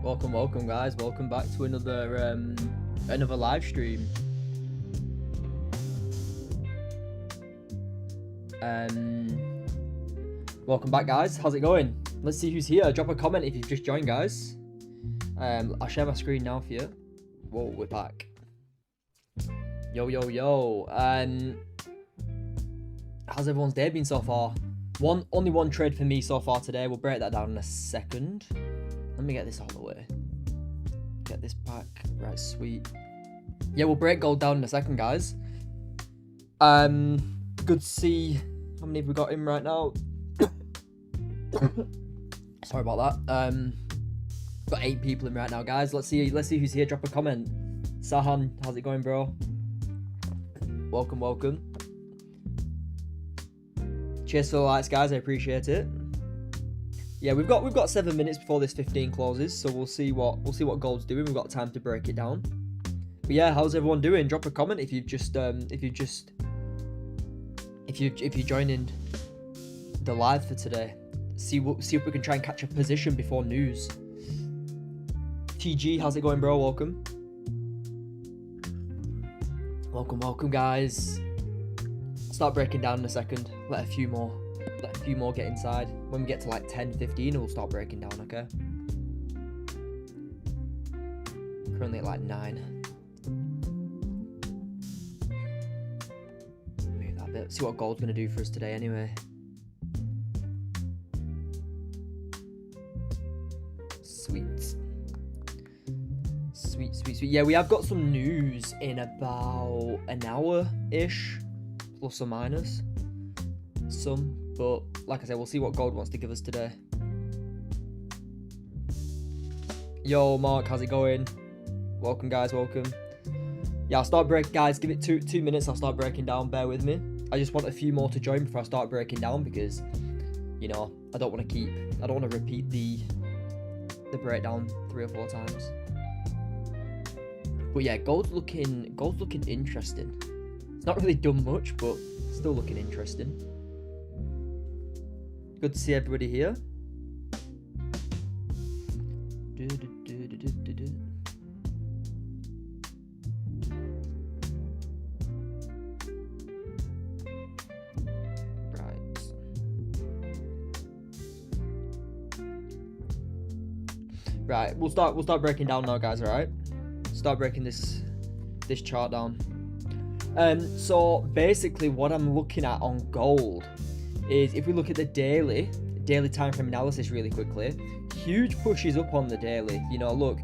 Welcome guys, welcome back to another live stream. Welcome back guys, how's it going? Let's see who's here. Drop a comment if you've just joined, guys. I'll share my screen now for you. Whoa, we're back. Yo. How's everyone's day been so far? Only one trade for me so far today. We'll break that down in a second. Let me get this out of the way. Get this back. Right, sweet. Yeah, we'll break gold down in a second, guys. Good to see. How many have we got in right now? Sorry about that. Got 8 people in right now, guys. Let's see who's here. Drop a comment. Sahan, how's it going, bro? Welcome. Cheers for the likes, guys. I appreciate it. Yeah, we've got 7 minutes before this 15 closes, so we'll see what gold's doing. We've got time to break it down. But yeah, how's everyone doing? Drop a comment if you're joining the live for today. See if we can try and catch a position before news. TG, how's it going, bro? Welcome, guys. Start breaking down in a second. Let a few more get inside. When we get to like 10, 15, we'll start breaking down, okay? Currently at like 9. Move that bit. See what gold's gonna do for us today anyway. Sweet. Yeah, we have got some news in about an hour-ish, plus or minus. Some. But, like I said, we'll see what gold wants to give us today. Yo, Mark, how's it going? Welcome, guys, welcome. Yeah, I'll start breaking, guys, give it two minutes, I'll start breaking down, bear with me. I just want a few more to join before I start breaking down because, you know, I don't want to repeat the breakdown 3 or 4 times. But yeah, gold's looking interesting. It's not really done much, but still looking interesting. Good to see everybody here. Right, we'll start breaking down now, guys. All right, start breaking this chart down. So basically, what I'm looking at on gold is if we look at the daily time frame analysis really quickly, huge pushes up on the daily. You know, look,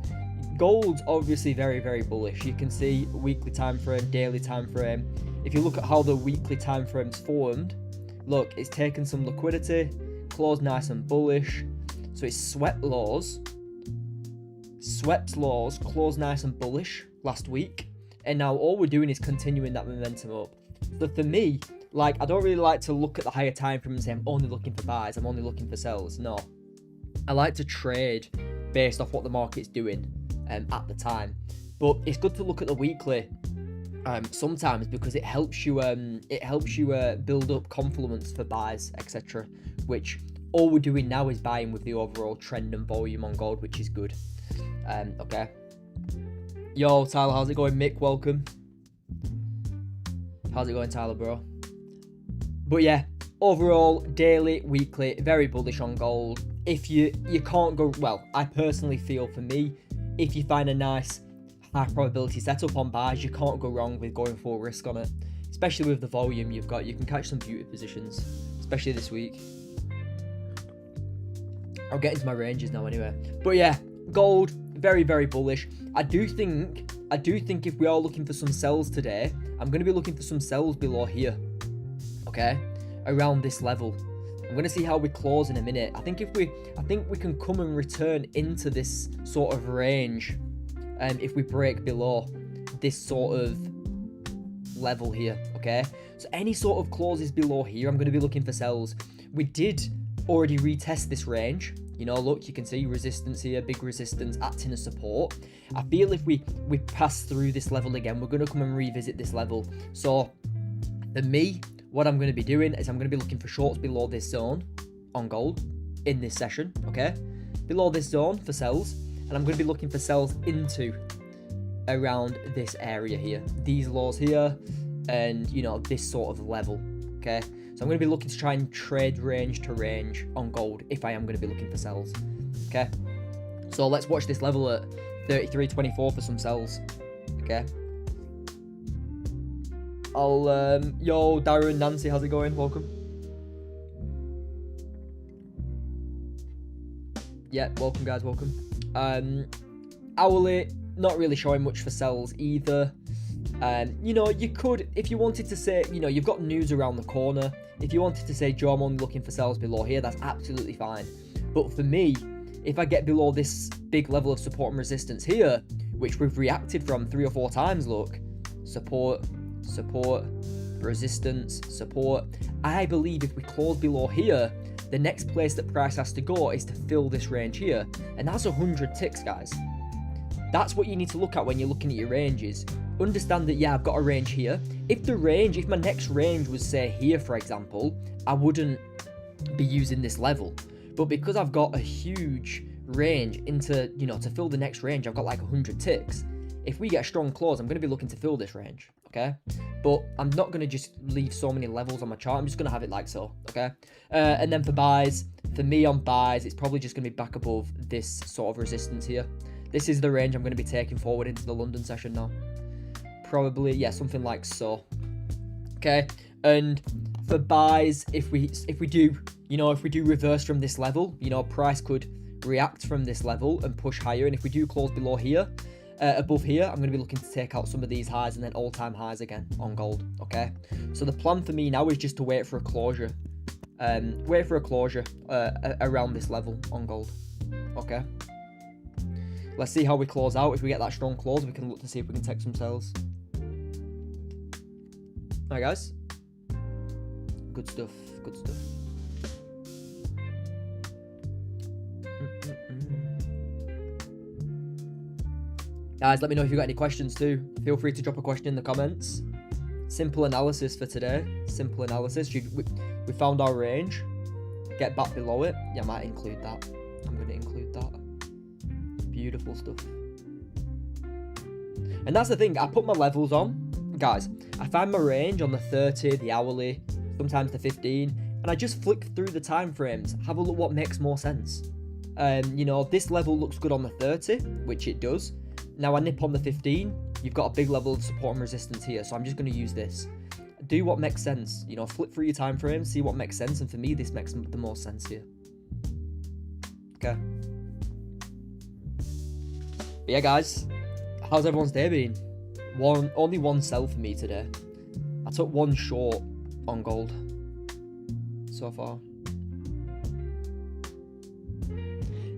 gold's obviously very, very bullish. You can see weekly time frame, daily time frame. If you look at how the weekly time frame's formed, look, it's taken some liquidity, closed nice and bullish. So it's swept lows, closed nice and bullish last week. And now all we're doing is continuing that momentum up. But for me, like, I don't really like to look at the higher time frame and say I'm only looking for buys, I'm only looking for sells. No, I like to trade based off what the market's doing at the time. But it's good to look at the weekly sometimes because it helps you build up confidence for buys, etc. Which all we're doing now is buying with the overall trend and volume on gold, which is good. Okay. Yo, Tyler, how's it going? Mick, welcome. How's it going, Tyler, bro? But yeah, overall, daily, weekly, very bullish on gold. If you can't go, well, I personally feel for me, if you find a nice high probability setup on buys, you can't go wrong with going full risk on it. Especially with the volume you've got, you can catch some beauty positions, especially this week. I'll get into my ranges now anyway. But yeah, gold, very, very bullish. I do think if we are looking for some sells today, I'm going to be looking for some sells below here. Okay, around this level. I'm going to see how we close in a minute. I think we can come and return into this sort of range if we break below this sort of level here, okay? So any sort of closes below here, I'm going to be looking for sells. We did already retest this range. You know, look, you can see resistance here, big resistance, acting as support. I feel if we pass through this level again, we're going to come and revisit this level. So for me, what I'm going to be doing is I'm going to be looking for shorts below this zone on gold in this session, okay? Below this zone for sells. and I'm going to be looking for cells into around this area here, these laws here, and you know, this sort of level. Okay, so I'm going to be looking to try and trade range to range on gold if I am going to be looking for cells. Okay, so let's watch this level at 33.24 for some cells. Okay, yo, Darren, Nancy, how's it going? Welcome. Yeah, welcome guys, welcome. Hourly, not really showing much for cells either. You know, you could, if you wanted to say, you know, you've got news around the corner. If you wanted to say, Joe, I'm only looking for cells below here, that's absolutely fine. But for me, if I get below this big level of support and resistance here, which we've reacted from 3 or 4 times, look, support, support, resistance, support. I believe if we close below here, the next place that price has to go is to fill this range here. And that's 100 ticks, guys. That's what you need to look at when you're looking at your ranges. Understand that, yeah, I've got a range here. If my next range was, say, here, for example, I wouldn't be using this level. But because I've got a huge range into, you know, to fill the next range, I've got like 100 ticks. If we get a strong close, I'm going to be looking to fill this range, okay? But I'm not going to just leave so many levels on my chart. I'm just going to have it like so, okay? And then for buys, for me on buys, it's probably just going to be back above this sort of resistance here. This is the range I'm going to be taking forward into the London session now. Probably, yeah, something like so. Okay, and for buys, if we do, you know, if we do reverse from this level, you know, price could react from this level and push higher. And if we do close below here, above here, I'm going to be looking to take out some of these highs and then all-time highs again on gold. Okay, so the plan for me now is just to wait for a closure. Around this level on gold. Okay. Let's see how we close out. If we get that strong close, we can look to see if we can take some sells. Alright, guys. Good stuff. Good stuff. Guys, let me know if you've got any questions too. Feel free to drop a question in the comments. Simple analysis for today. Simple analysis. We found our range. Get back below it. Yeah, I might include that. I'm going to include that. Beautiful stuff. And that's the thing, I put my levels on, guys. I find my range on the 30, the hourly, sometimes the 15, and I just flick through the time frames, have a look what makes more sense. You know, this level looks good on the 30, which it does. Now I nip on the 15, you've got a big level of support and resistance here, so I'm just going to use this. Do what makes sense, you know, flip through your time frames, see what makes sense, and for me this makes the most sense here. Okay. But yeah, guys, how's everyone's day been? Only one sell for me today. I took one short on gold so far.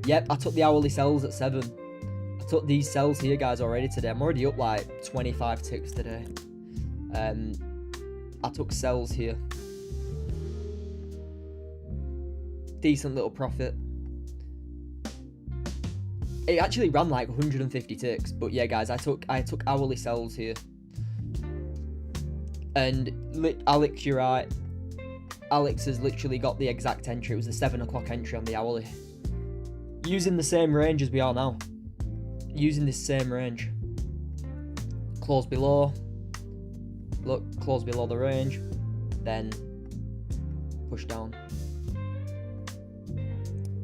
Yep, I took the hourly sells at 7. I took these sells here, guys, already today. I'm already up like 25 ticks today. I took sells here. Decent little profit. It actually ran like 150 ticks, but yeah, guys, I took hourly sells here. And Alex, you're right. Alex has literally got the exact entry. It was the 7 o'clock entry on the hourly. Using the same range as we are now. Using this same range. Close below. Look, close below the range. Then push down.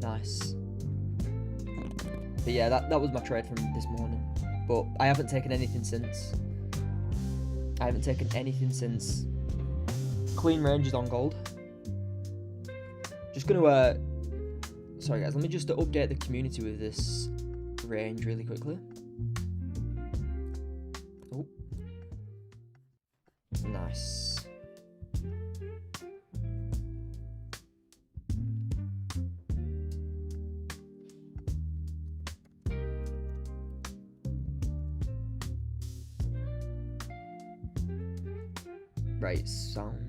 Nice. But yeah, that was my trade from this morning. But I haven't taken anything since. Clean ranges on gold. Just gonna sorry guys, let me just update the community with this range really quickly. Oh. Nice. Right, sound.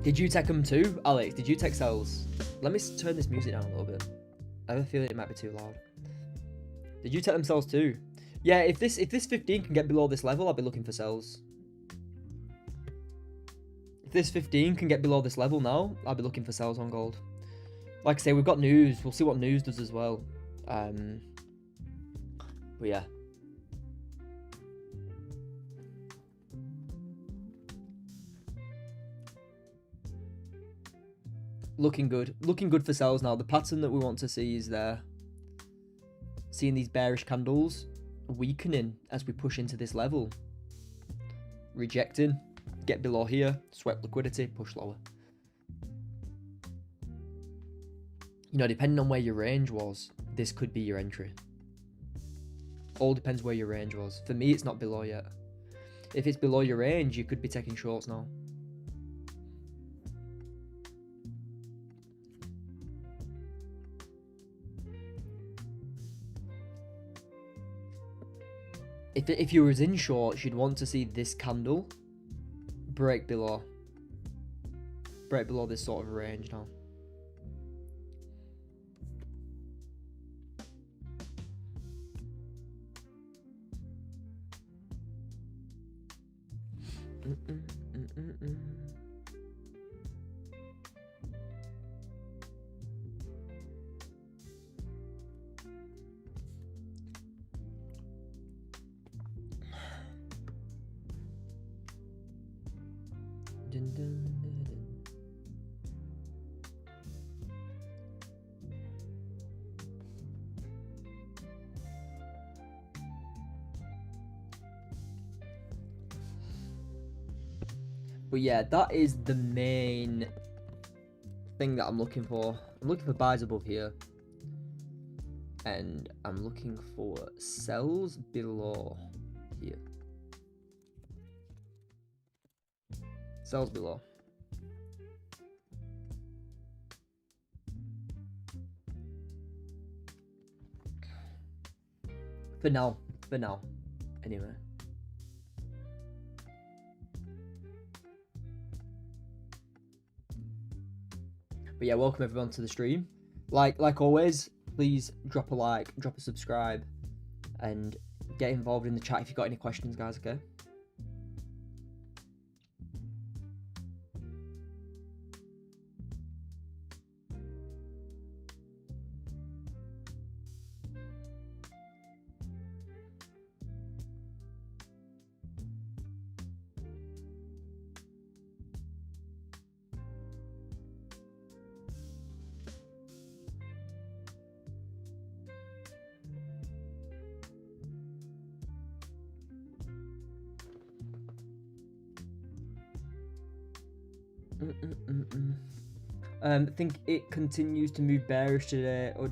Did you take them too, Alex? Did you take Xauusd? Let me turn this music down a little bit. I have a feeling it might be too loud. Did you take themselves too? Yeah, if this 15 can get below this level, I'll be looking for Xauusd. If this 15 can get below this level now, I'll be looking for Xauusd on gold. Like I say, we've got news. We'll see what news does as well. But yeah. Looking good. Looking good for Xauusd now. The pattern that we want to see is there. Seeing these bearish candles weakening as we push into this level. Rejecting. Get below here. Sweat liquidity. Push lower. You know, depending on where your range was, this could be your entry. All depends where your range was. For me, it's not below yet. If it's below your range, you could be taking shorts now. If you was in shorts, you'd want to see this candle break below this sort of range now. Dun, dun, dun, dun. But yeah, that is the main thing that I'm looking for. I'm looking for buys above here. And I'm looking for sells below here. Sells below. For now. Anyway. But yeah, welcome everyone to the stream. Like always, please drop a like, drop a subscribe, and get involved in the chat if you've got any questions, guys, okay? Think it continues to move bearish today, or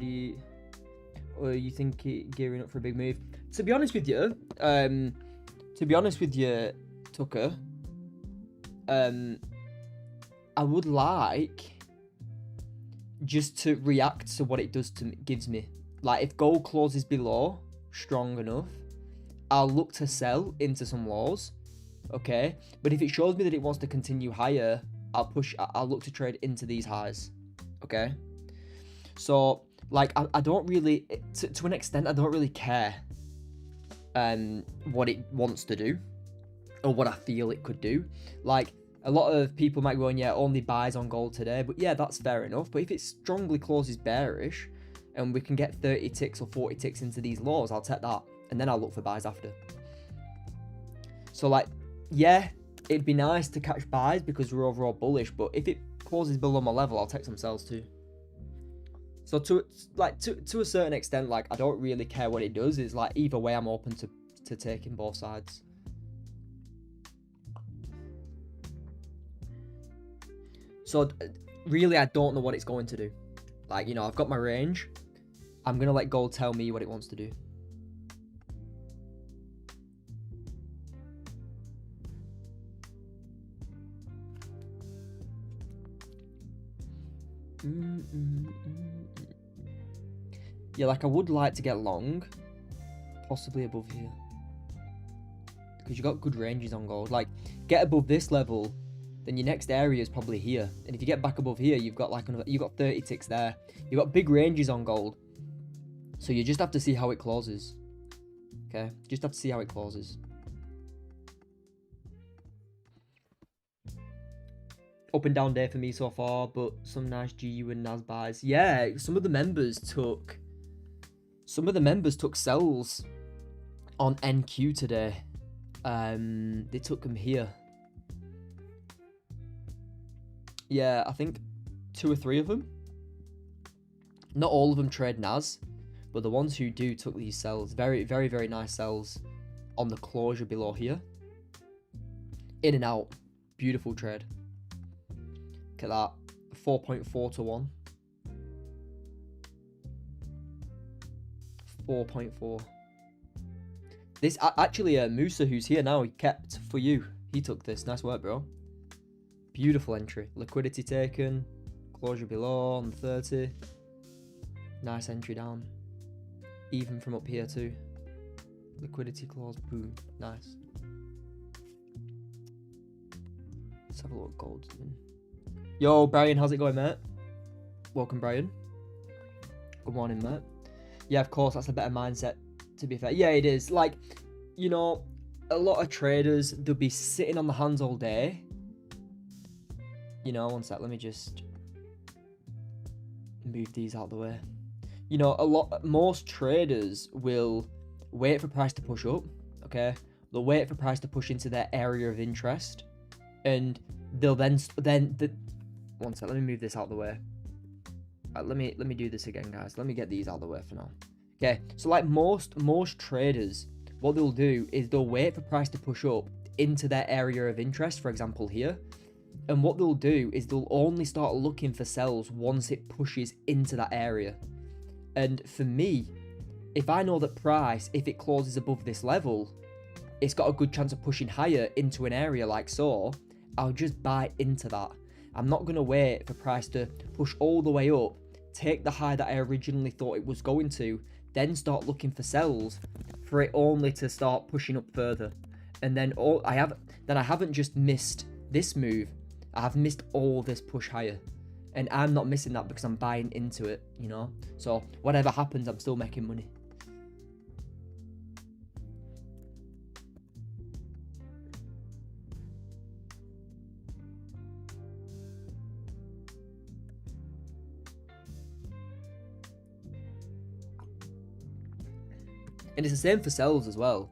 you think it gearing up for a big move? To be honest with you, Tucker, I would like just to react to what it does to me, gives me. Like if gold closes below strong enough, I'll look to sell into some lows, okay? But if it shows me that it wants to continue higher, I'll look to trade into these highs, okay? So like I don't really, to an extent, I don't really care what it wants to do or what I feel it could do. Like a lot of people might go on, yeah, only buys on gold today, but yeah, that's fair enough. But if it strongly closes bearish and we can get 30 ticks or 40 ticks into these lows, I'll take that, and then I'll look for buys after. So like, yeah, it'd be nice to catch buys because we're overall bullish, but if it closes below my level, I'll take some sells too. So to a certain extent, like I don't really care what it does. It's like either way, I'm open to taking both sides. So really, I don't know what it's going to do. Like, you know, I've got my range. I'm gonna let gold tell me what it wants to do. Yeah, like I would like to get long, possibly above here. because you got good ranges on gold. Like, get above this level, then your next area is probably here. And if you get back above here, you've got like you've got 30 ticks there. You've got big ranges on gold. So you just have to see how it closes. Okay? Just have to see how it closes. Up and down day for me so far, but some nice GU and NAS buys. Yeah, some of the members took sells on NQ today. They took them here. Yeah, I think 2 or 3 of them. Not all of them trade NAS, but the ones who do took these sells. Very, very, very nice sells on the closure below here. In and out. Beautiful trade. Look at that. 4.4 to 1. 4.4. This actually, Musa, who's here now, he kept for you. He took this. Nice work, bro. Beautiful entry. Liquidity taken. Closure below on 30. Nice entry down. Even from up here too. Liquidity close. Boom. Nice. Let's have a look at gold. Yo, Brian, how's it going, mate? Welcome, Brian. Good morning, mate. Yeah, of course, that's a better mindset, to be fair. Yeah, it is. Like, you know, a lot of traders, they'll be sitting on the hands all day. You know, one sec, let me just move these out of the way. You know, most traders will wait for price to push up, okay? They'll wait for price to push into their area of interest, and they'll then one sec, let me move this out of the way. Let me do this again, guys. Let me get these out of the way for now. Okay, so like most traders, what they'll do is they'll wait for price to push up into their area of interest, for example here. And what they'll do is they'll only start looking for sells once it pushes into that area. And for me, if I know that price, if it closes above this level, it's got a good chance of pushing higher into an area like so, I'll just buy into that. I'm not going to wait for price to push all the way up, take the high that I originally thought it was going to, then start looking for sells for it only to start pushing up further. And then I haven't just missed this move, I have missed all this push higher. And I'm not missing that because I'm buying into it, you know? So whatever happens, I'm still making money. And it's the same for sells as well.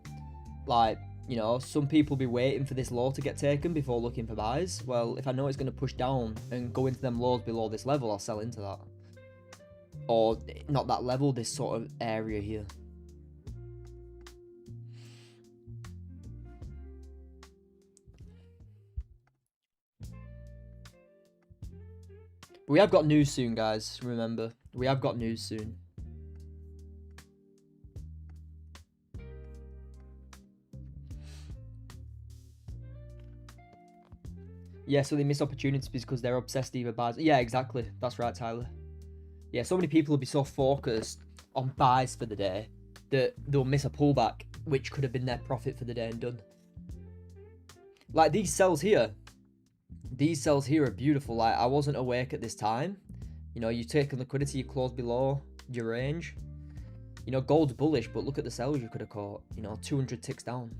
Like, you know, some people be waiting for this low to get taken before looking for buys. Well, if I know it's going to push down and go into them lows below this level, I'll sell into that. Or not that level, this sort of area here. But we have got news soon, guys. Remember, we have got news soon. Yeah, so they miss opportunities because they're obsessed either buys. Yeah, exactly. That's right, Tyler. Yeah, so many people will be so focused on buys for the day that they'll miss a pullback, which could have been their profit for the day and done. Like these sells here. These sells here are beautiful. Like I wasn't awake at this time. You know, you take liquidity, you close below your range. You know, gold's bullish, but look at the sells you could have caught. You know, 200 ticks down.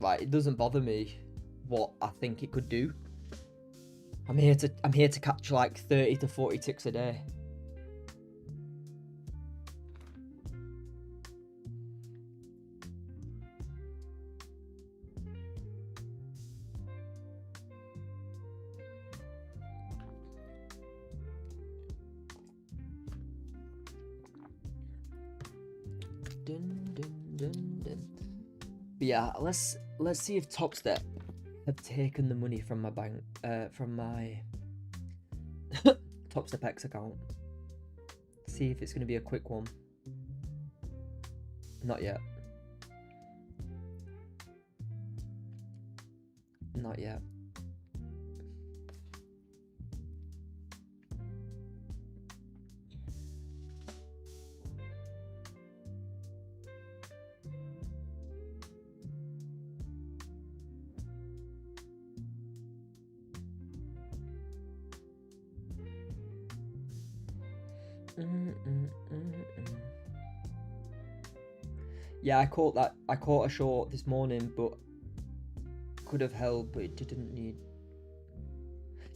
Like it doesn't bother me what I think it could do. I'm here to catch like 30 to 40 ticks a day. Dun, dun, dun, dun. But yeah, let's see if Top Step have taken the money from my bank, from my Top Step X account. See if it's going to be a quick one. Not yet. Not yet. Yeah, I caught a short this morning, but could have held, but it didn't need.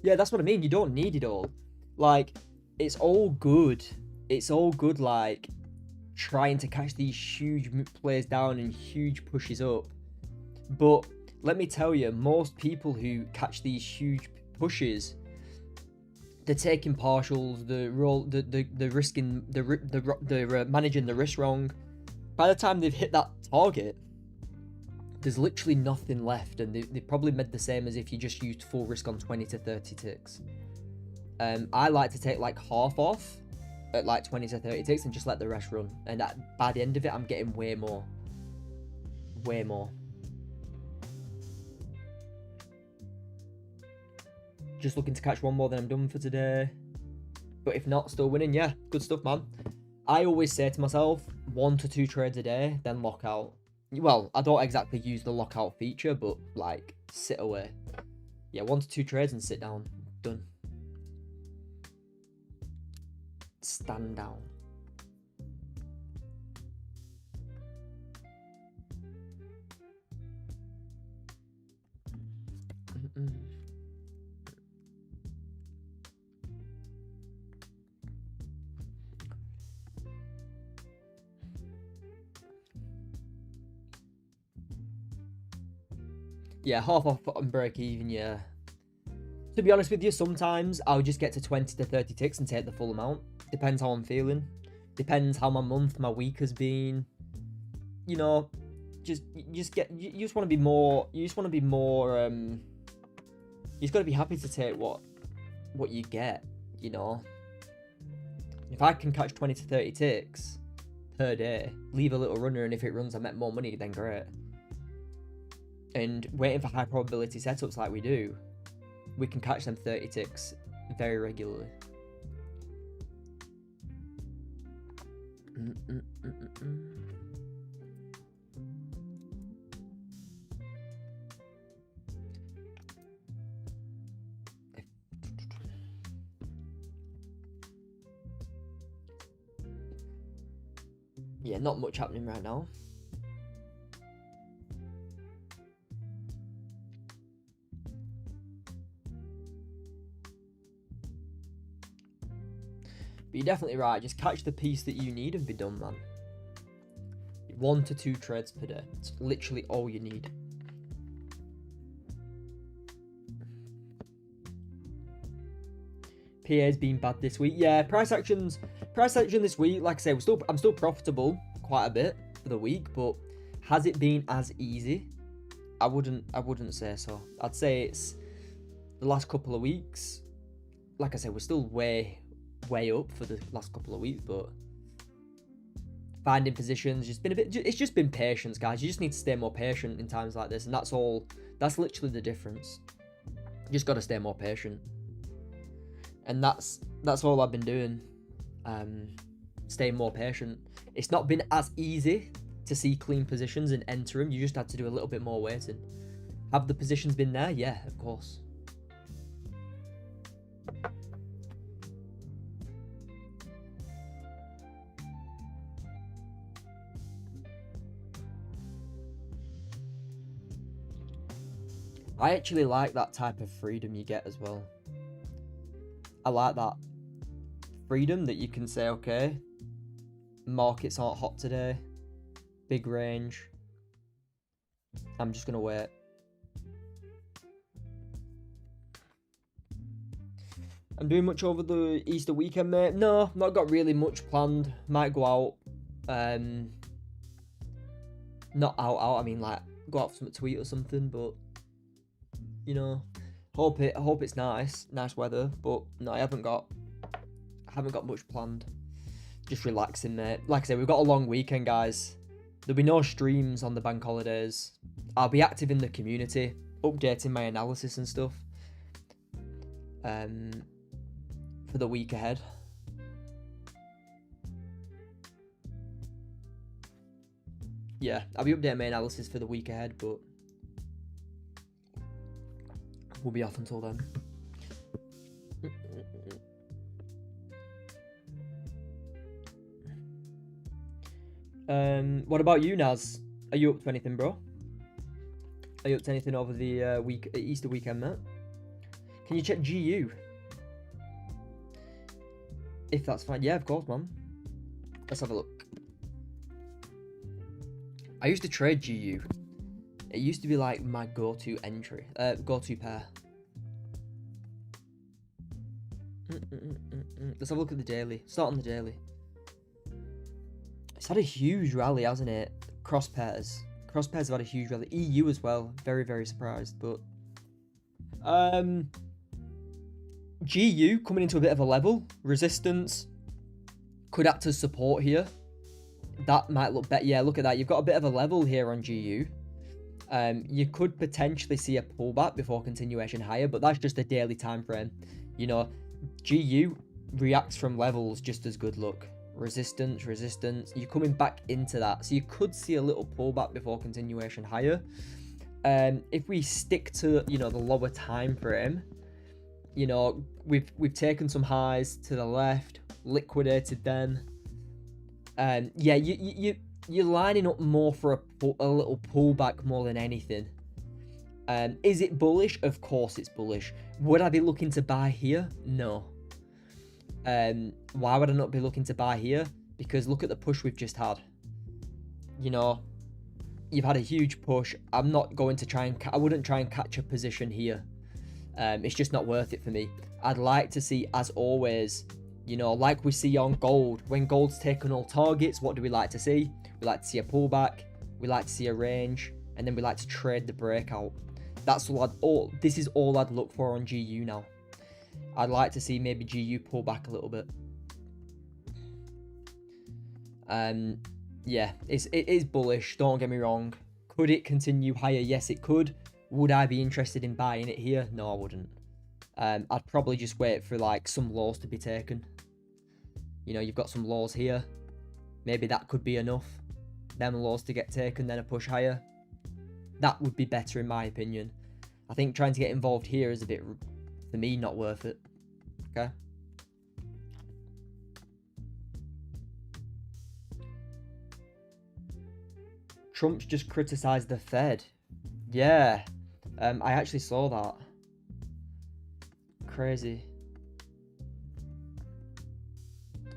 Yeah, that's what I mean. You don't need it all. Like, it's all good. It's all good, like, trying to catch these huge players down and huge pushes up. But let me tell you, most people who catch these huge pushes, they're taking partials, the risking, the managing the risk wrong. By the time they've hit that target, there's literally nothing left, and they probably made the same as if you just used full risk on 20 to 30 ticks. I like to take like half off at like 20 to 30 ticks and just let the rest run. And by the end of it, I'm getting way more. Way more. Just looking to catch one more, then I'm done for today. But if not, still winning. Yeah, good stuff, man. I always say to myself, 1 to 2 trades a day, then lock out. Well, I don't exactly use the lockout feature, but like, sit away. Yeah, 1 to 2 trades and sit down. Done. Stand down. Yeah, half off and break even, yeah. To be honest with you, sometimes I'll just get to 20 to 30 ticks and take the full amount. Depends how I'm feeling. Depends how my month, my week has been. You know, you just want to be more. You just want to be more. You just got to be happy to take what you get. You know, if I can catch 20 to 30 ticks per day, leave a little runner, and if it runs, I make more money. Then great. And waiting for high probability setups like we do, we can catch them 30 ticks very regularly. Yeah, not much happening right now. But you're definitely right. Just catch the piece that you need and be done, man. 1 to 2 trades per day. It's literally all you need. PA's been bad this week. Yeah, price action this week. Like I say, I'm still profitable quite a bit for the week, but has it been as easy? I wouldn't say so. I'd say it's the last couple of weeks. Like I say, we're still way up for the last couple of weeks, but finding positions it's just been patience, guys. You just need to stay more patient in times like this, and that's literally the difference. You just got to stay more patient, and that's all I've been doing. Staying more patient. It's not been as easy to see clean positions and enter them. You just had to do a little bit more waiting. Have the positions been there? Yeah, of course. I actually like that type of freedom you get as well. I like that freedom that you can say, okay, markets aren't hot today, big range, I'm just going to wait. I'm doing much over the Easter weekend, mate. No, not got really much planned. Might go out. Not out, I mean like go out for something to eat or something, but you know, hope it's nice weather, but no, I haven't got much planned. Just relaxing, mate. Like I said, we've got a long weekend, guys. There'll be no streams on the bank holidays. I'll be active in the community, updating my analysis and stuff. For the week ahead. Yeah, I'll be updating my analysis for the week ahead, but we'll be off until then. What about you, Naz? Are you up to anything, bro? Are you up to anything over the Easter weekend, mate? Can you check GU? If that's fine. Yeah, of course, man. Let's have a look. I used to trade GU. It used to be like my go-to entry. Go-to pair. Let's have a look at the daily. Start on the daily. It's had a huge rally, hasn't it? Cross pairs. Cross pairs have had a huge rally. EU as well. Very, very surprised. But GU coming into a bit of a level. Resistance. Could act as support here. That might look better. Yeah, look at that. You've got a bit of a level here on GU. You could potentially see a pullback before continuation higher, but that's just a daily time frame. You know, GU reacts from levels just as good. Look, resistance, resistance. You're coming back into that, so you could see a little pullback before continuation higher. If we stick to, you know, the lower time frame, you know, we've taken some highs to the left, liquidated them. Yeah, you're lining up more for a little pullback more than anything. Is it bullish? Of course it's bullish. Would I be looking to buy here? No. Why would I not be looking to buy here? Because look at the push we've just had. You know, you've had a huge push. I'm not going to try and... I wouldn't try and catch a position here. It's just not worth it for me. I'd like to see, as always, you know, like we see on gold. When gold's taken all targets, what do we like to see? We like to see a pullback. We like to see a range. And then we like to trade the breakout. That's all. This is all I'd look for on GU now. I'd like to see maybe GU pull back a little bit. Yeah, it is bullish. Don't get me wrong. Could it continue higher? Yes, it could. Would I be interested in buying it here? No, I wouldn't. I'd probably just wait for like some lows to be taken. You know, you've got some lows here. Maybe that could be enough. Them lows to get taken, then a push higher. That would be better in my opinion. I think trying to get involved here is a bit, for me, not worth it. Okay. Trump's just criticised the Fed. Yeah. I actually saw that. Crazy.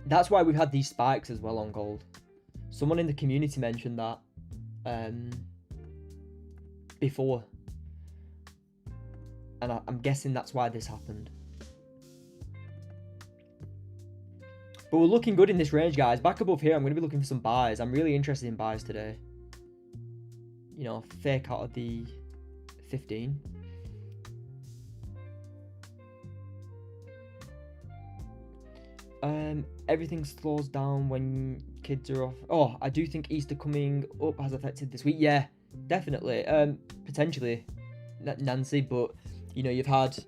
That's why we've had these spikes as well on gold. Someone in the community mentioned that before. And I'm guessing that's why this happened. But we're looking good in this range, guys. Back above here, I'm going to be looking for some buys. I'm really interested in buys today. You know, fake out of the 15. Everything slows down when kids are off. Oh, I do think Easter coming up has affected this week. Yeah, definitely. Potentially, Nancy. But you know, you've had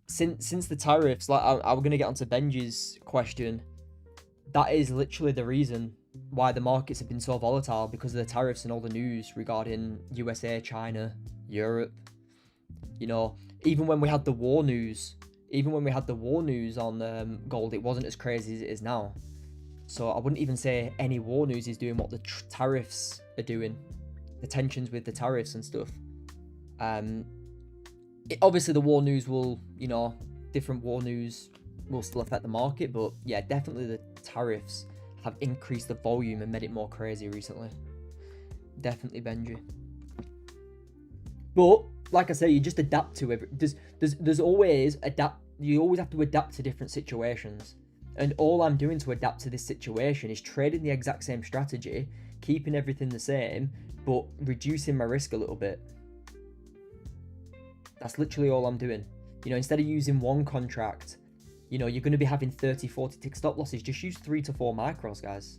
since the tariffs. Like, I'm gonna get onto Benji's question. That is literally the reason why the markets have been so volatile, because of the tariffs and all the news regarding USA, China, Europe. You know, even when we had the war news. Even when we had the war news on gold, it wasn't as crazy as it is now. So I wouldn't even say any war news is doing what the tariffs are doing. The tensions with the tariffs and stuff. Obviously, the war news will, you know, different war news will still affect the market. But yeah, definitely the tariffs have increased the volume and made it more crazy recently. Definitely, Benji. But like I say, you just adapt to it. There's always adapt. You always have to adapt to different situations. And all I'm doing to adapt to this situation is trading the exact same strategy, keeping everything the same, but reducing my risk a little bit. That's literally all I'm doing. You know, instead of using one contract, you know, you're going to be having 30, 40 tick stop losses. Just use 3 to 4 micros, guys.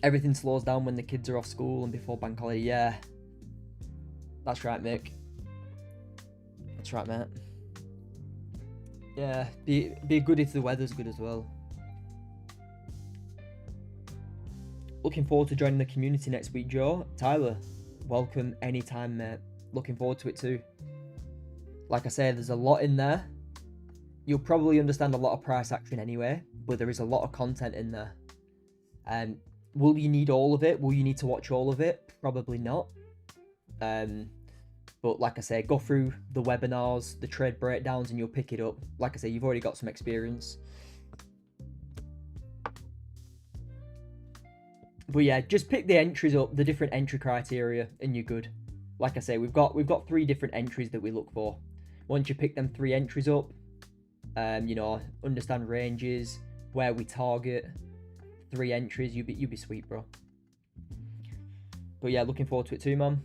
Everything slows down when the kids are off school and before bank holiday. Yeah. That's right, Mick. That's right, mate. Yeah, be good if the weather's good as well. Looking forward to joining the community next week, Joe. Tyler, welcome anytime, mate. Looking forward to it too. Like I say, there's a lot in there. You'll probably understand a lot of price action anyway. but there is a lot of content in there. Will you need all of it? Will you need to watch all of it? Probably not. But like I say, go through the webinars, the trade breakdowns, and you'll pick it up. Like I say, you've already got some experience. But yeah, just pick the entries up, the different entry criteria, and you're good. Like I say, we've got 3 different entries that we look for. Once you pick them 3 entries up, you know, understand ranges, where we target, 3 entries, you'll be sweet, bro. But yeah, looking forward to it too, man.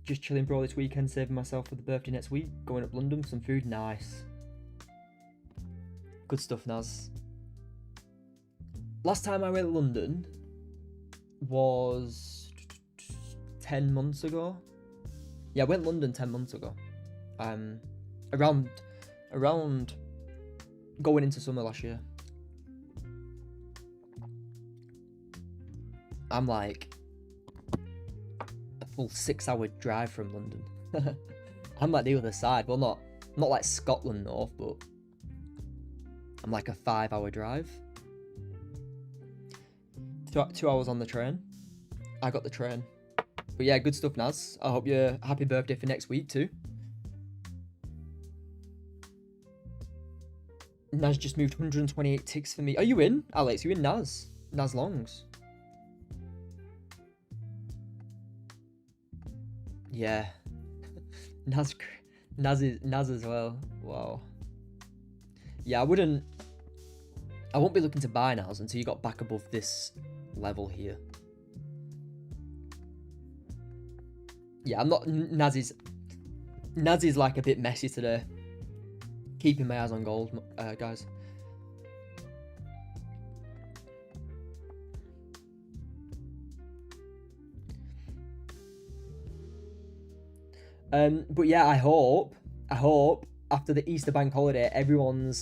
Just chilling, bro, this weekend, saving myself for the birthday next week. Going up London for some food, nice. Good stuff, Naz. Last time I went to London was 10 months ago. Yeah, I went to London 10 months ago. Around going into summer last year. I'm like a full 6-hour drive from London. I'm like the other side. Well, not like Scotland north, but I'm like a 5-hour drive. 2 hours on the train. I got the train. But yeah, good stuff, Naz. I hope you're happy birthday for next week too. Naz just moved 128 ticks for me. Are you in, Alex? You in Naz? Naz Longs. Yeah. Naz as well. Wow. Yeah, I won't be looking to buy Naz until you got back above this level here. Yeah, I'm not. Naz is like a bit messy today. Keeping my eyes on gold, guys. But yeah, I hope after the Easter bank holiday, everyone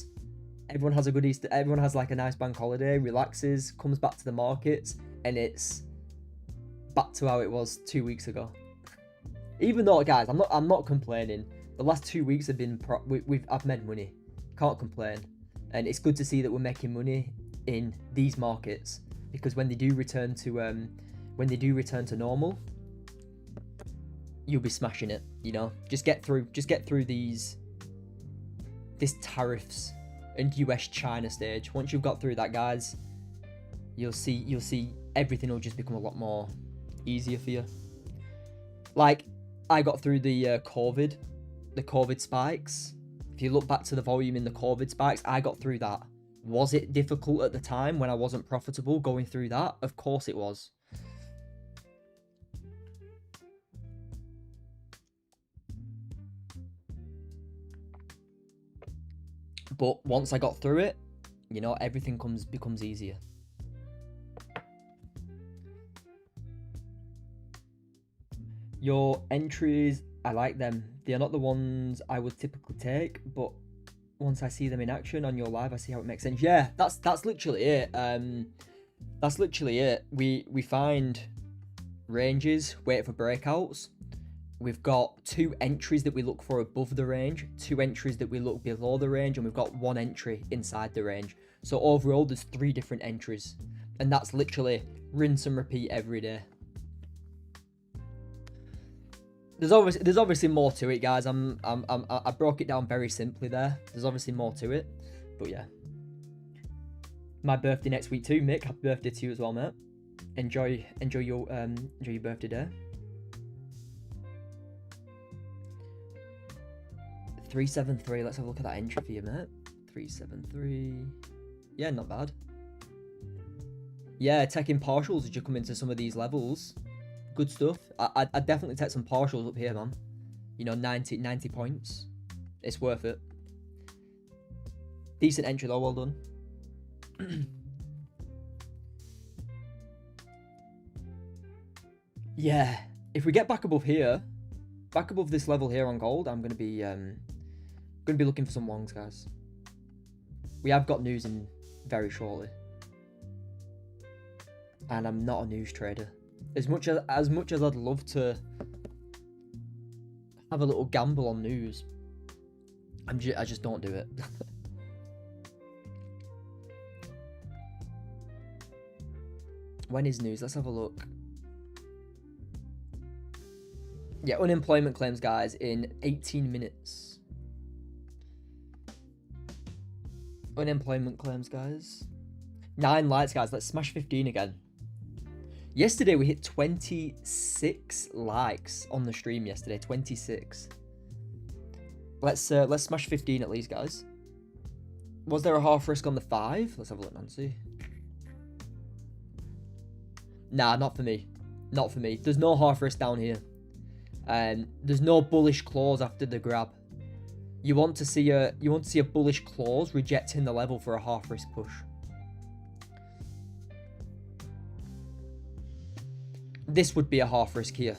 has a good Easter. Everyone has like a nice bank holiday, relaxes, comes back to the markets, and it's back to how it was 2 weeks ago. Even though, guys, I'm not complaining. The last 2 weeks have been I've made money. Can't complain, and it's good to see that we're making money in these markets, because when they do return to normal, you'll be smashing it. You know, just get through this tariffs and US-China stage. Once you've got through that, guys, you'll see everything will just become a lot more easier for you. Like, I got through the COVID spikes. If you look back to the volume in the COVID spikes, I got through that. Was it difficult at the time when I wasn't profitable going through that? Of course it was. But once I got through it, you know, everything becomes easier. Your entries, I like them. They are not the ones I would typically take, but once I see them in action on your live, I see how it makes sense. Yeah, that's literally it. That's literally it. We find ranges, wait for breakouts. We've got 2 entries that we look for above the range, 2 entries that we look below the range, and we've got 1 entry inside the range. So overall, there's 3 different entries, and that's literally rinse and repeat every day. There's obviously more to it, guys. I broke it down very simply there. There's obviously more to it, but yeah. My birthday next week too, Mick. Happy birthday to you as well, mate. Enjoy your birthday day. 373. Let's have a look at that entry for you, mate. 373. Yeah, not bad. Yeah, taking partials as you come into some of these levels. Good stuff. I'd definitely take some partials up here, man. You know, 90 points. It's worth it. Decent entry though, well done. Yeah, if we get back above here, back above this level here on gold, I'm gonna be looking for some longs, guys. We have got news in very shortly, and I'm not a news trader. As much as I'd love to have a little gamble on news, I just don't do it. When is news? Let's have a look. Yeah, unemployment claims, guys, in 18 minutes. Unemployment claims, guys. 9 likes, guys. Let's smash 15 again. Yesterday, we hit 26 likes on the stream yesterday. 26. Let's smash 15 at least, guys. Was there a half risk on the 5? Let's have a look, Nancy. Nah, not for me. Not for me. There's no half risk down here. There's no bullish clause after the grab. You want to see a bullish clause rejecting the level for a half risk push. This would be a half risk here.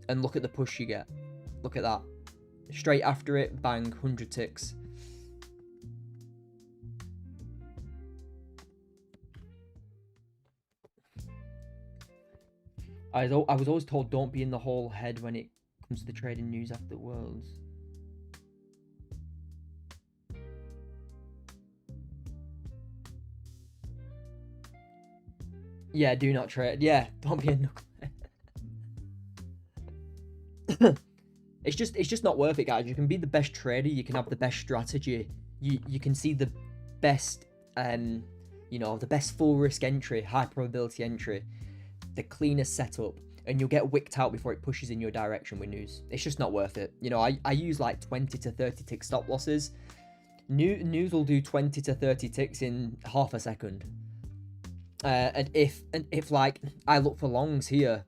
And look at the push you get. Look at that. Straight after it, bang, 100 ticks. I was always told don't be in the whole head when it comes to the trading news after Worlds. Yeah, do not trade. Yeah, don't be a knucklehead. It's just not worth it, guys. You can be the best trader. You can have the best strategy. You can see the best, you know, the best full risk entry, high probability entry, the cleanest setup, and you'll get wicked out before it pushes in your direction with news. It's just not worth it. You know, I use like 20 to 30 tick stop losses. News will do 20 to 30 ticks in half a second. And if like I look for longs here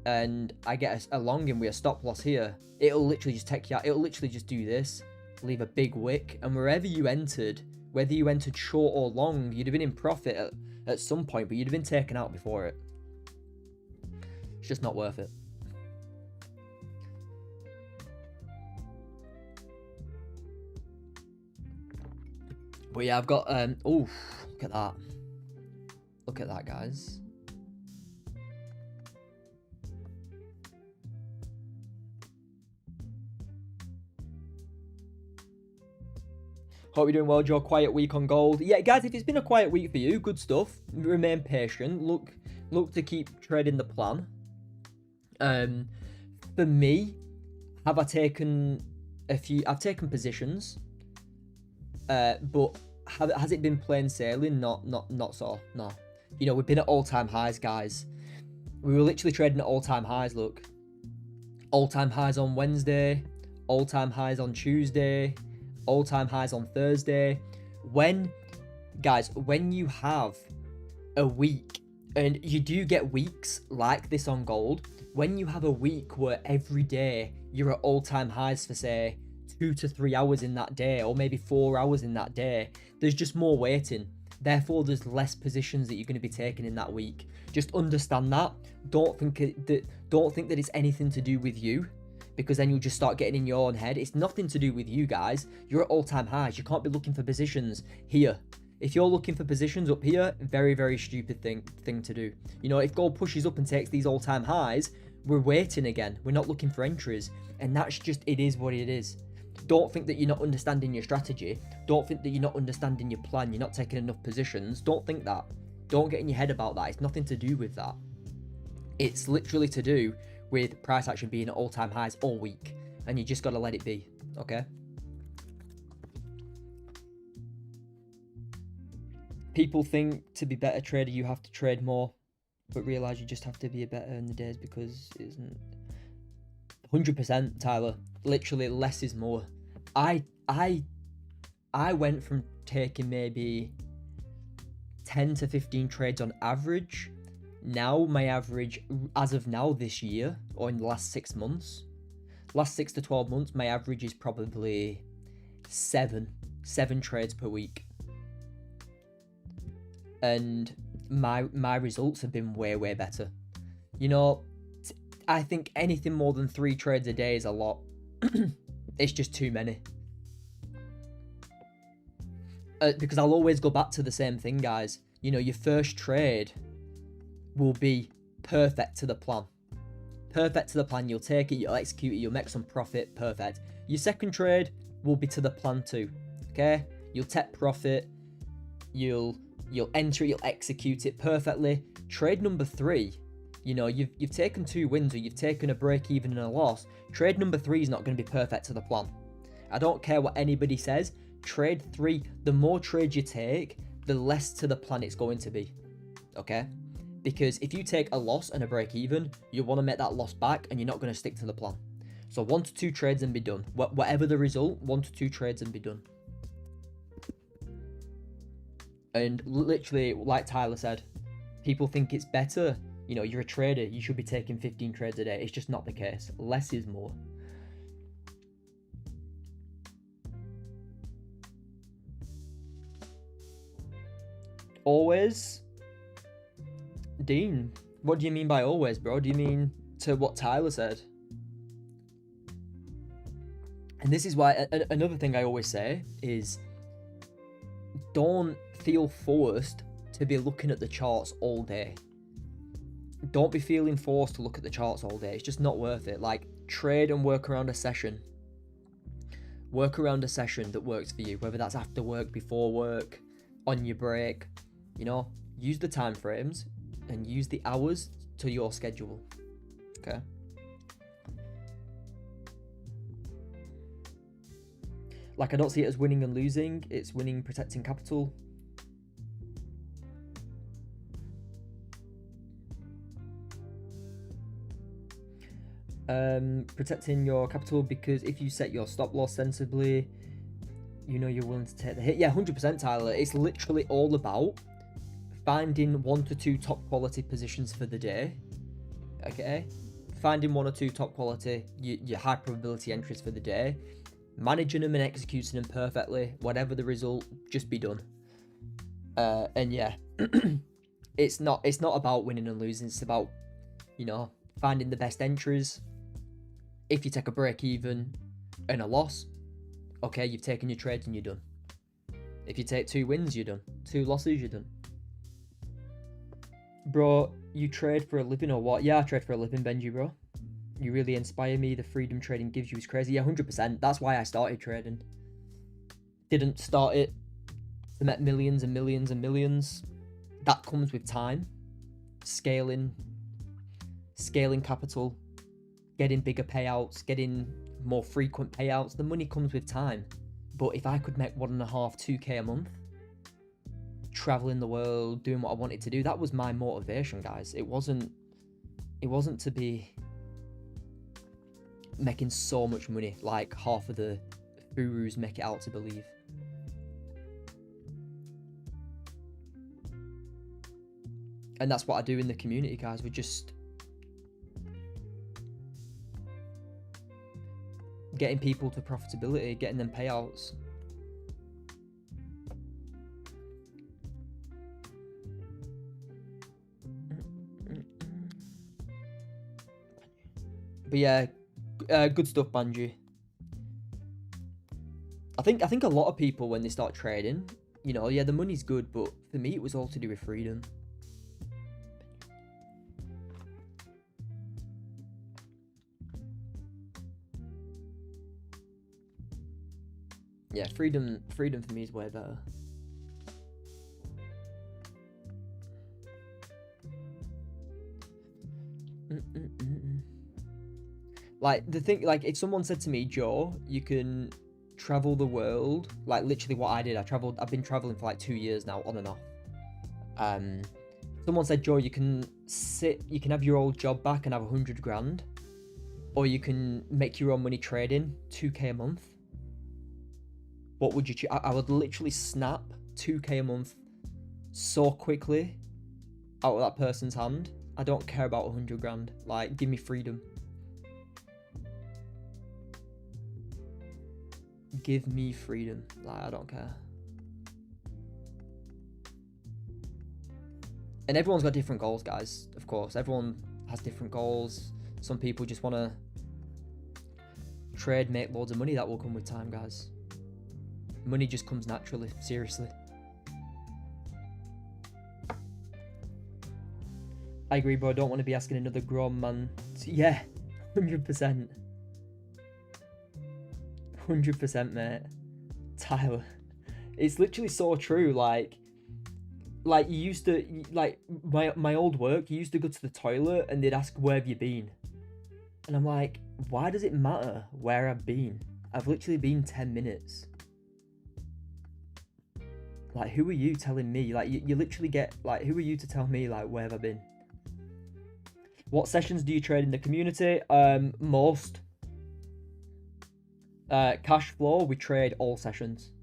and I get a long in with a stop loss here, it'll literally just take you out. It'll literally just do this, leave a big wick, and wherever you entered, whether you entered short or long, you'd have been in profit at some point, but you'd have been taken out before it. It's just not worth it. But yeah, I've got oh, look at that. Look at that, guys. Hope you're doing well, Joe. Quiet week on gold. Yeah, guys, if it's been a quiet week for you, good stuff. Remain patient. Look to keep trading the plan. For me, I've taken positions. But has it been plain sailing? Not so. No. You know, we've been at all-time highs, guys. We were literally trading at all-time highs, look. All-time highs on Wednesday, all-time highs on Tuesday, all-time highs on Thursday. Guys, when you have a week, and you do get weeks like this on gold, when you have a week where every day you're at all-time highs for, say, 2 to 3 hours in that day, or maybe 4 hours in that day, there's just more waiting. Therefore, there's less positions that you're going to be taking in that week. Just understand that. Don't think that it's anything to do with you, because then you'll just start getting in your own head. It's nothing to do with you, guys. You're at all-time highs. You can't be looking for positions here. If you're looking for positions up here, very, very stupid thing to do. You know, if gold pushes up and takes these all-time highs, we're waiting again. We're not looking for entries. And that's just, it is what it is. Don't think that you're not understanding your strategy. Don't think that you're not understanding your plan. You're not taking enough positions. Don't think that. Don't get in your head about that. It's nothing to do with that. It's literally to do with price action being at all-time highs all week. And you just got to let it be. Okay? People think to be better trader, you have to trade more. But realize you just have to be a better in the days because it isn't. 100%, Tyler. Literally, less is more. I went from taking maybe 10 to 15 trades on average. Now my average, as of now this year, or in the last 6 months, last 6 to 12 months, my average is probably 7 trades per week. And my results have been way, way better. You know, I think anything more than 3 trades a day is a lot. It's just too many. Because I'll always go back to the same thing, guys. You know, your first trade will be perfect to the plan. Perfect to the plan. You'll take it, you'll execute it, you'll make some profit. Perfect. Your second trade will be to the plan too. Okay? You'll take profit. You'll You'll enter it, you'll execute it perfectly. Trade number 3, you know, you've taken 2 wins or you've taken a break even and a loss. Trade number 3 is not going to be perfect to the plan. I don't care what anybody says. Trade 3, the more trades you take, the less to the plan it's going to be. Okay? Because if you take a loss and a break even, you want to make that loss back and you're not going to stick to the plan. So 1 to 2 trades and be done. Whatever the result, 1 to 2 trades and be done. And literally, like Tyler said, people think it's better. You know, you're a trader, you should be taking 15 trades a day. It's just not the case. Less is more. Always? Dean, what do you mean by always, bro? Do you mean to what Tyler said? And this is why another thing I always say is don't feel forced to be looking at the charts all day. Don't be feeling forced to look at the charts all day. It's just not worth it. Like, trade and work around a session. Work around a session that works for you, whether that's after work, before work, on your break. You know, use the time frames and use the hours to your schedule. Okay? Like, I don't see it as winning and losing. It's winning, protecting capital. Protecting your capital, because if you set your stop loss sensibly, you know you're willing to take the hit. Yeah, 100% Tyler. It's literally all about finding 1 to 2 top quality positions for the day. Okay? Finding 1 or 2 top quality, your high probability entries for the day. Managing them and executing them perfectly. Whatever the result, just be done. And yeah, it's not about winning and losing. It's about, you know, finding the best entries. If you take a break even and a loss, okay, you've taken your trades and you're done. If you take 2 wins, you're done. 2 losses, you're done. Bro, you trade for a living or what? Yeah, I trade for a living, Benji, bro. You really inspire me. The freedom trading gives you is crazy. Yeah, 100%. That's why I started trading. Didn't start it to make millions and millions and millions. That comes with time. Scaling capital. Getting bigger payouts. Getting more frequent payouts. The money comes with time. But if I could make 1.5, 2K a month, traveling the world, doing what I wanted to do, that was my motivation, guys. It wasn't to be making so much money like half of the gurus make it out to believe. And that's what I do in the community, guys. We just getting people to profitability, getting them payouts. But yeah, good stuff, Banji. I think a lot of people, when they start trading, you know, yeah, the money's good, but for me, it was all to do with freedom. Yeah, freedom for me is way better. Like, the thing, like, if someone said to me, Joe, you can travel the world, like, literally what I did, I've been traveling for like 2 years now, on and off. Someone said, Joe, you can have your old job back and have 100 grand, or you can make your own money trading, 2K a month. What would you choose? I would literally snap 2K a month so quickly out of that person's hand. I don't care about 100 grand. Like, give me freedom. Give me freedom. Like, I don't care. And everyone's got different goals, guys. Of course, everyone has different goals. Some people just want to trade, make loads of money. That will come with time, guys. Money just comes naturally. Seriously. I agree, bro. I don't want to be asking another grown man. Yeah, 100%. 100%, mate. Tyler. It's literally so true. Like, like you used to like my old work, you used to go to the toilet and they'd ask, where have you been? And I'm like, why does it matter where I've been? I've literally been 10 minutes. Like, who are you telling me? Like, you literally get, like, who are you to tell me, like, where have I been? What sessions do you trade in the community? Most. Cash flow, we trade all sessions.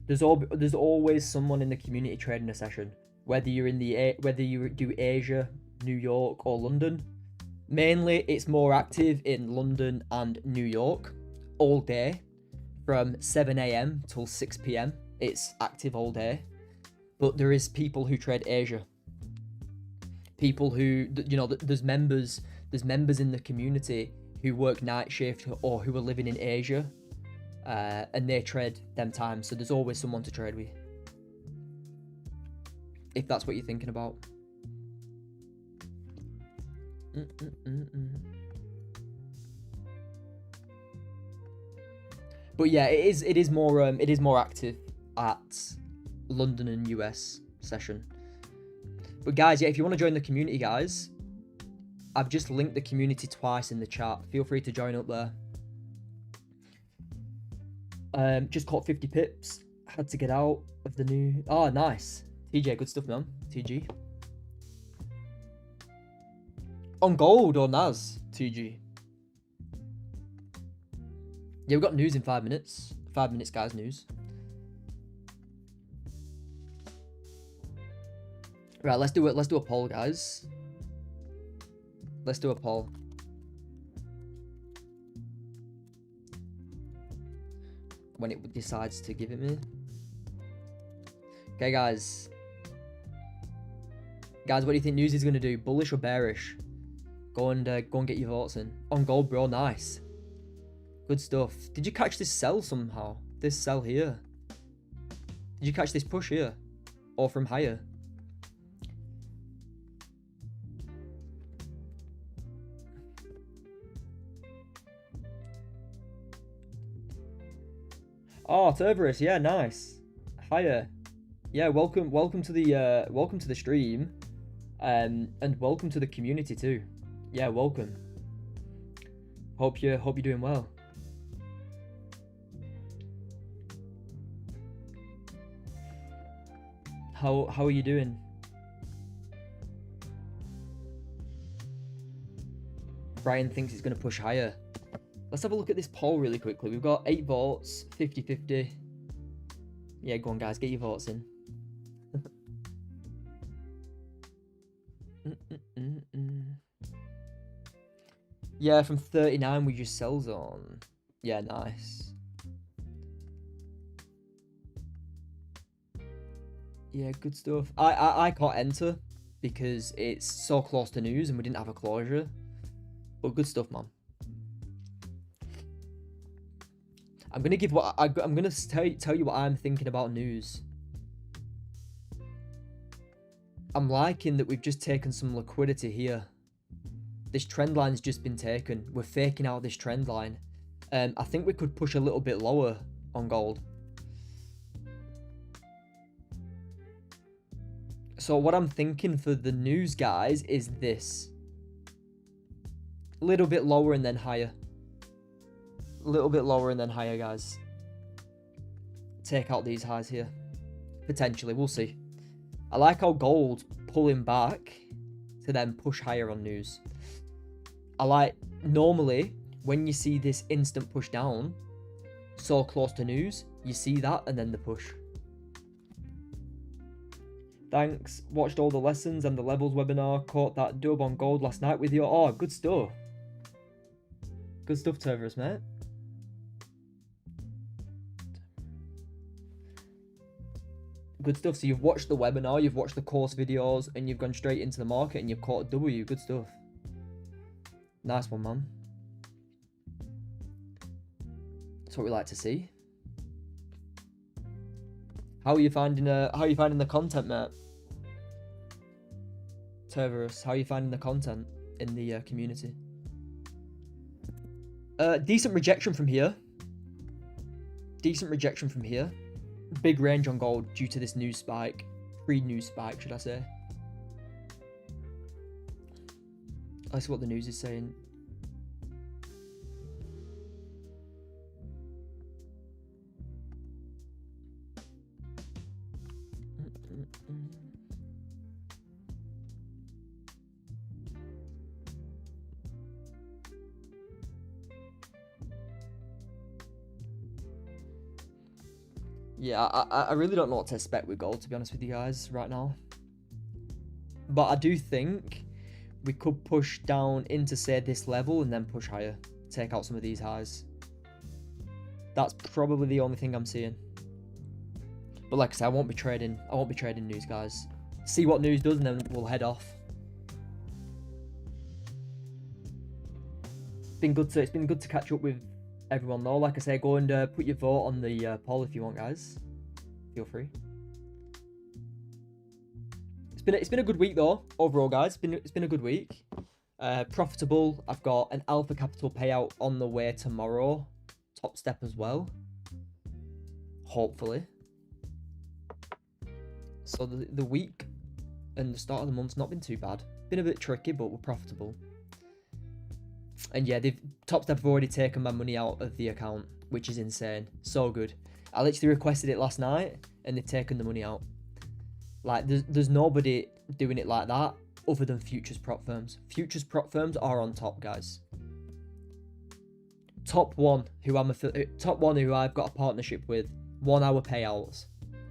There's always someone in the community trading a session. Whether you do Asia, New York, or London. Mainly, it's more active in London and New York all day, from 7 a.m. till 6 p.m. It's active all day. But there is people who trade Asia. People who, you know, there's members in the community who work night shift or who are living in Asia, and they trade them times. So there's always someone to trade with, if that's what you're thinking about. But yeah, it is more active at London and US session. But guys, yeah, if you want to join the community, guys, I've just linked the community twice in the chat. Feel free to join up there. Just caught 50 pips. Had to get out of the new. Oh, nice. TJ, good stuff, man. TG. On gold or Naz, TG. Yeah, we've got news in 5 minutes. 5 minutes, guys, news. Right, let's do it. Let's do a poll, guys. Let's do a poll. When it decides to give it me. Okay, guys. Guys, what do you think news is gonna do? Bullish or bearish? Go and get your votes in. On gold, bro. Nice. Good stuff. Did you catch this sell somehow? This sell here. Did you catch this push here? Or from higher? Oh, Cerberus, yeah, nice. Hiya. Yeah, welcome to the stream. And welcome to the community too. Yeah, welcome. Hope you're doing well. How are you doing? Brian thinks it's gonna push higher. Let's have a look at this poll really quickly. We've got 8 votes, 50-50. Yeah, go on, guys, get your votes in. Yeah, from 39 we just sells on. Yeah, nice. Yeah, good stuff. I can't enter because it's so close to news and we didn't have a closure. But good stuff, man. I'm gonna give I'm gonna tell you what I'm thinking about news. I'm liking that we've just taken some liquidity here. This trend line's just been taken. We're faking out this trend line. I think we could push a little bit lower on gold. So what I'm thinking for the news, guys, is this. A little bit lower and then higher. A little bit lower and then higher, guys. Take out these highs here. Potentially, we'll see. I like how gold pulling back to then push higher on news. I like, normally, when you see this instant push down, so close to news, you see that and then the push. Thanks. Watched all the lessons and the levels webinar. Caught that dub on gold last night with you. Oh, good stuff. Good stuff, Terverus, mate. Good stuff. So you've watched the webinar, you've watched the course videos, and you've gone straight into the market and you've caught a W. Good stuff. Nice one, man. That's what we like to see. How are you finding the content, mate? Terverus, how are you finding the content in the community? Decent rejection from here. Decent rejection from here. Big range on gold due to this news spike. Pre-news spike, should I say? Let's see what the news is saying. Yeah, I really don't know what to expect with gold, to be honest with you guys, right now. But I do think we could push down into, say, this level and then push higher. Take out some of these highs. That's probably the only thing I'm seeing. But like I said, I won't be trading news, guys. See what news does and then we'll head off. It's been good to catch up with everyone though. Like I say, go and put your vote on the poll if you want, guys. Feel free. It's been a good week though, overall, guys. It's been a good week. Profitable. I've got an alpha capital payout on the way tomorrow. Top step as well. Hopefully. So the week and the start of the month's not been too bad. Been a bit tricky, but we're profitable. And yeah, Top Step have already taken my money out of the account, which is insane. So good. I literally requested it last night, and they've taken the money out. Like, there's nobody doing it like that other than Futures prop firms. Futures prop firms are on top, guys. Top one who I've got a partnership with, 1 hour payouts.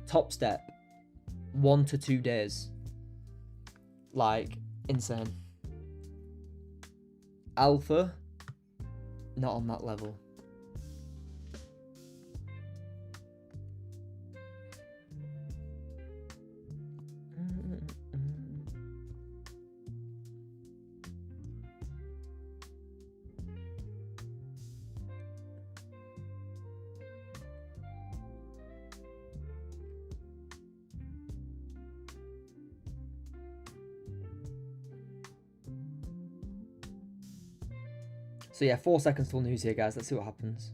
Top Step, 1 to 2 days. Like, insane. Alpha, not on that level. So yeah, 4 seconds till news here, guys. Let's see what happens.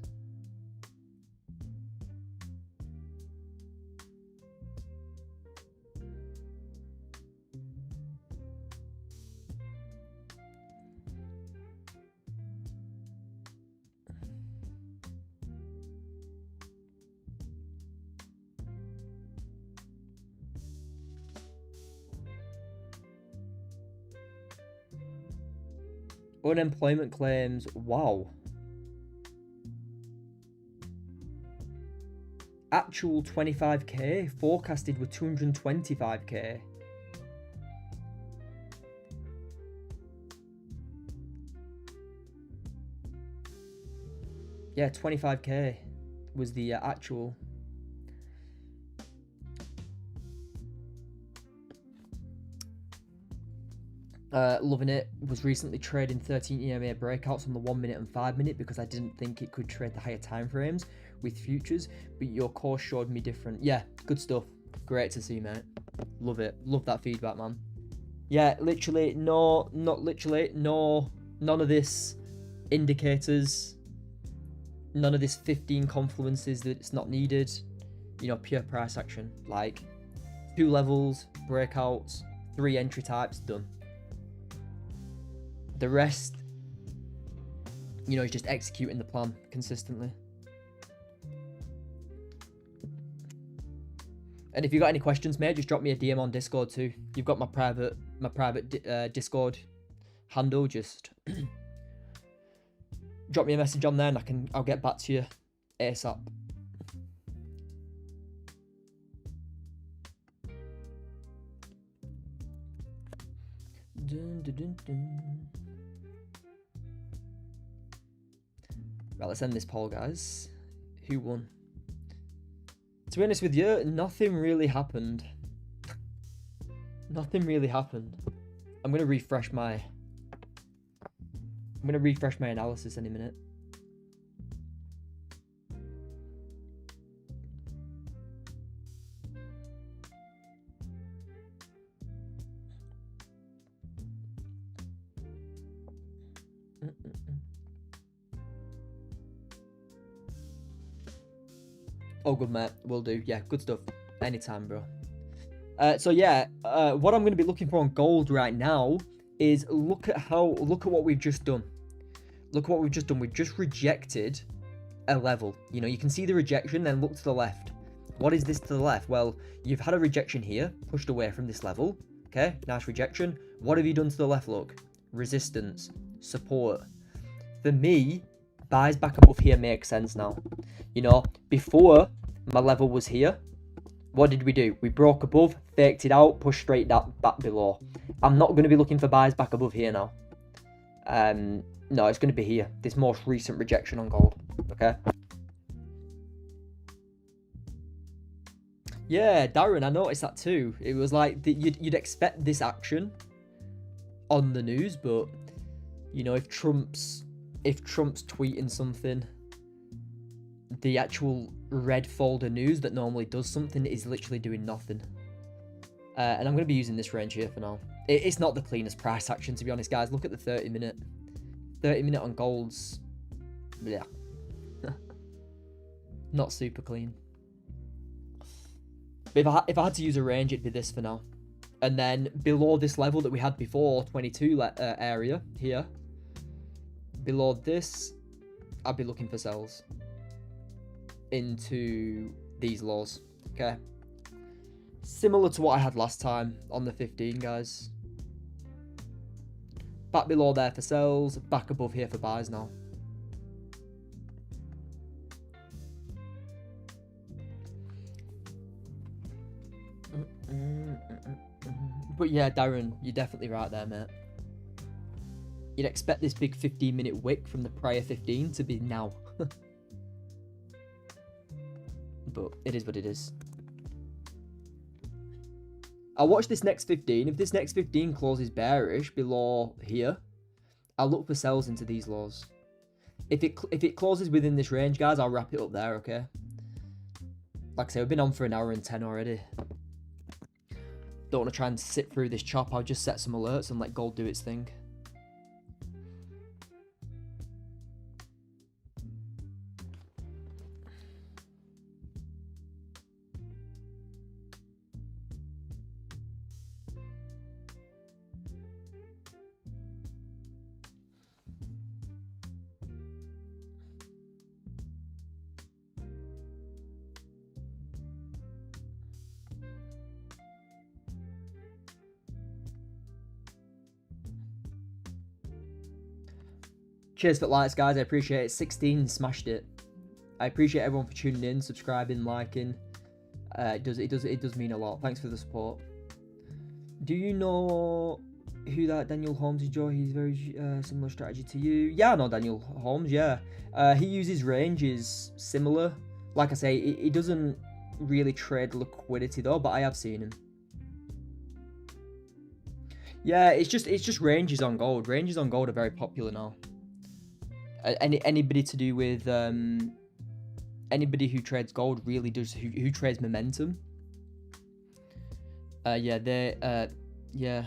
Unemployment claims, wow. Actual 25k, forecasted were 225k. Yeah, 25k was the actual. Loving it. Was recently trading 13 EMA breakouts on the 1 minute and 5 minute because I didn't think it could trade the higher time frames with futures, but your course showed me different. Yeah, good stuff. Great to see, mate. Love it. Love that feedback, man. Yeah, literally, none of this indicators, none of this 15 confluences that it's not needed. You know, pure price action. Like 2 levels, breakouts, 3 entry types, done. The rest, you know, is just executing the plan consistently. And if you got any questions, mate, just drop me a DM on Discord too. You've got my private Discord handle. Just drop me a message on there, and I'll get back to you ASAP. Dun, dun, dun, dun. Right, let's end this poll, guys. Who won? To be honest with you, nothing really happened. Nothing really happened. I'm gonna refresh my analysis any minute. Oh, good, mate. Will do. Yeah, good stuff. Anytime, bro. So yeah, what I'm going to be looking for on gold right now is look at what we've just done. Look at what we've just done. We've just rejected a level. You know, you can see the rejection, then look to the left. What is this to the left? Well, you've had a rejection here, pushed away from this level. Okay, nice rejection. What have you done to the left, look? Resistance, support. For me, buys back above here makes sense now. You know, before my level was here, what did we do? We broke above, faked it out, pushed straight back below. I'm not going to be looking for buys back above here now. No, it's going to be here. This most recent rejection on gold. Okay. Yeah, Darren, I noticed that too. It was like you'd expect this action on the news, but you know, if Trump's tweeting something, the actual red folder news that normally does something is literally doing nothing. And I'm going to be using this range here for now. It's not the cleanest price action, to be honest, guys. Look at the 30 minute. 30 minute on golds. Yeah. Not super clean. But if I had to use a range, it'd be this for now. And then below this level that we had before, 22 area here, below this, I'd be looking for sells into these lows. Okay. Similar to what I had last time on the 15, guys. Back below there for sells, back above here for buys now. But yeah, Darren, you're definitely right there, mate. You'd expect this big 15-minute wick from the prior 15 to be now. But it is what it is. I'll watch this next 15. If this next 15 closes bearish below here, I'll look for sells into these lows. If it closes within this range, guys, I'll wrap it up there, okay? Like I say, we've been on for an hour and 10 already. Don't want to try and sit through this chop. I'll just set some alerts and let gold do its thing. Cheers for the likes, guys. I appreciate it. 16 smashed it. I appreciate everyone for tuning in, subscribing, liking. It does mean a lot. Thanks for the support. Do you know who that Daniel Holmes is, Joe? He's very similar strategy to you. Yeah, I know Daniel Holmes. Yeah, he uses ranges similar. Like I say, he doesn't really trade liquidity though, but I have seen him. Yeah, it's just ranges on gold. Ranges on gold are very popular now. Anybody to do with anybody who trades gold really does who trades momentum. Yeah, yeah.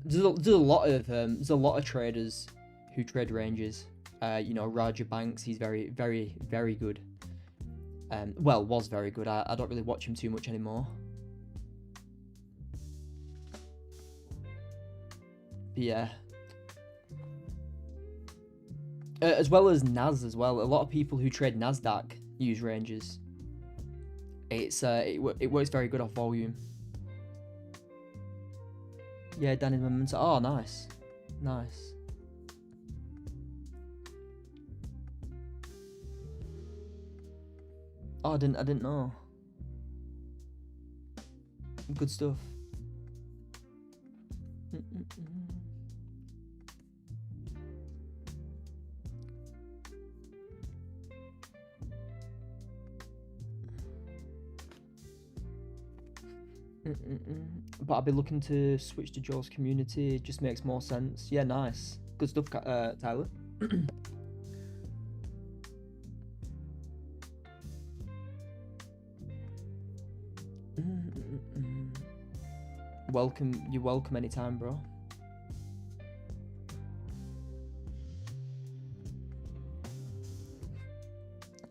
There's a lot of traders who trade ranges. You know, Raja Banks, he's very good. Well, was very good. I don't really watch him too much anymore. But yeah. As well as NAS as well. A lot of people who trade NASDAQ use ranges. It works very good off volume. Yeah, Danny's momentum. Oh, nice. Nice. Oh, I didn't know. Good stuff. But I'll be looking to switch to Joe's community. It just makes more sense. Yeah, nice. Good stuff, Tyler. You're welcome anytime, bro.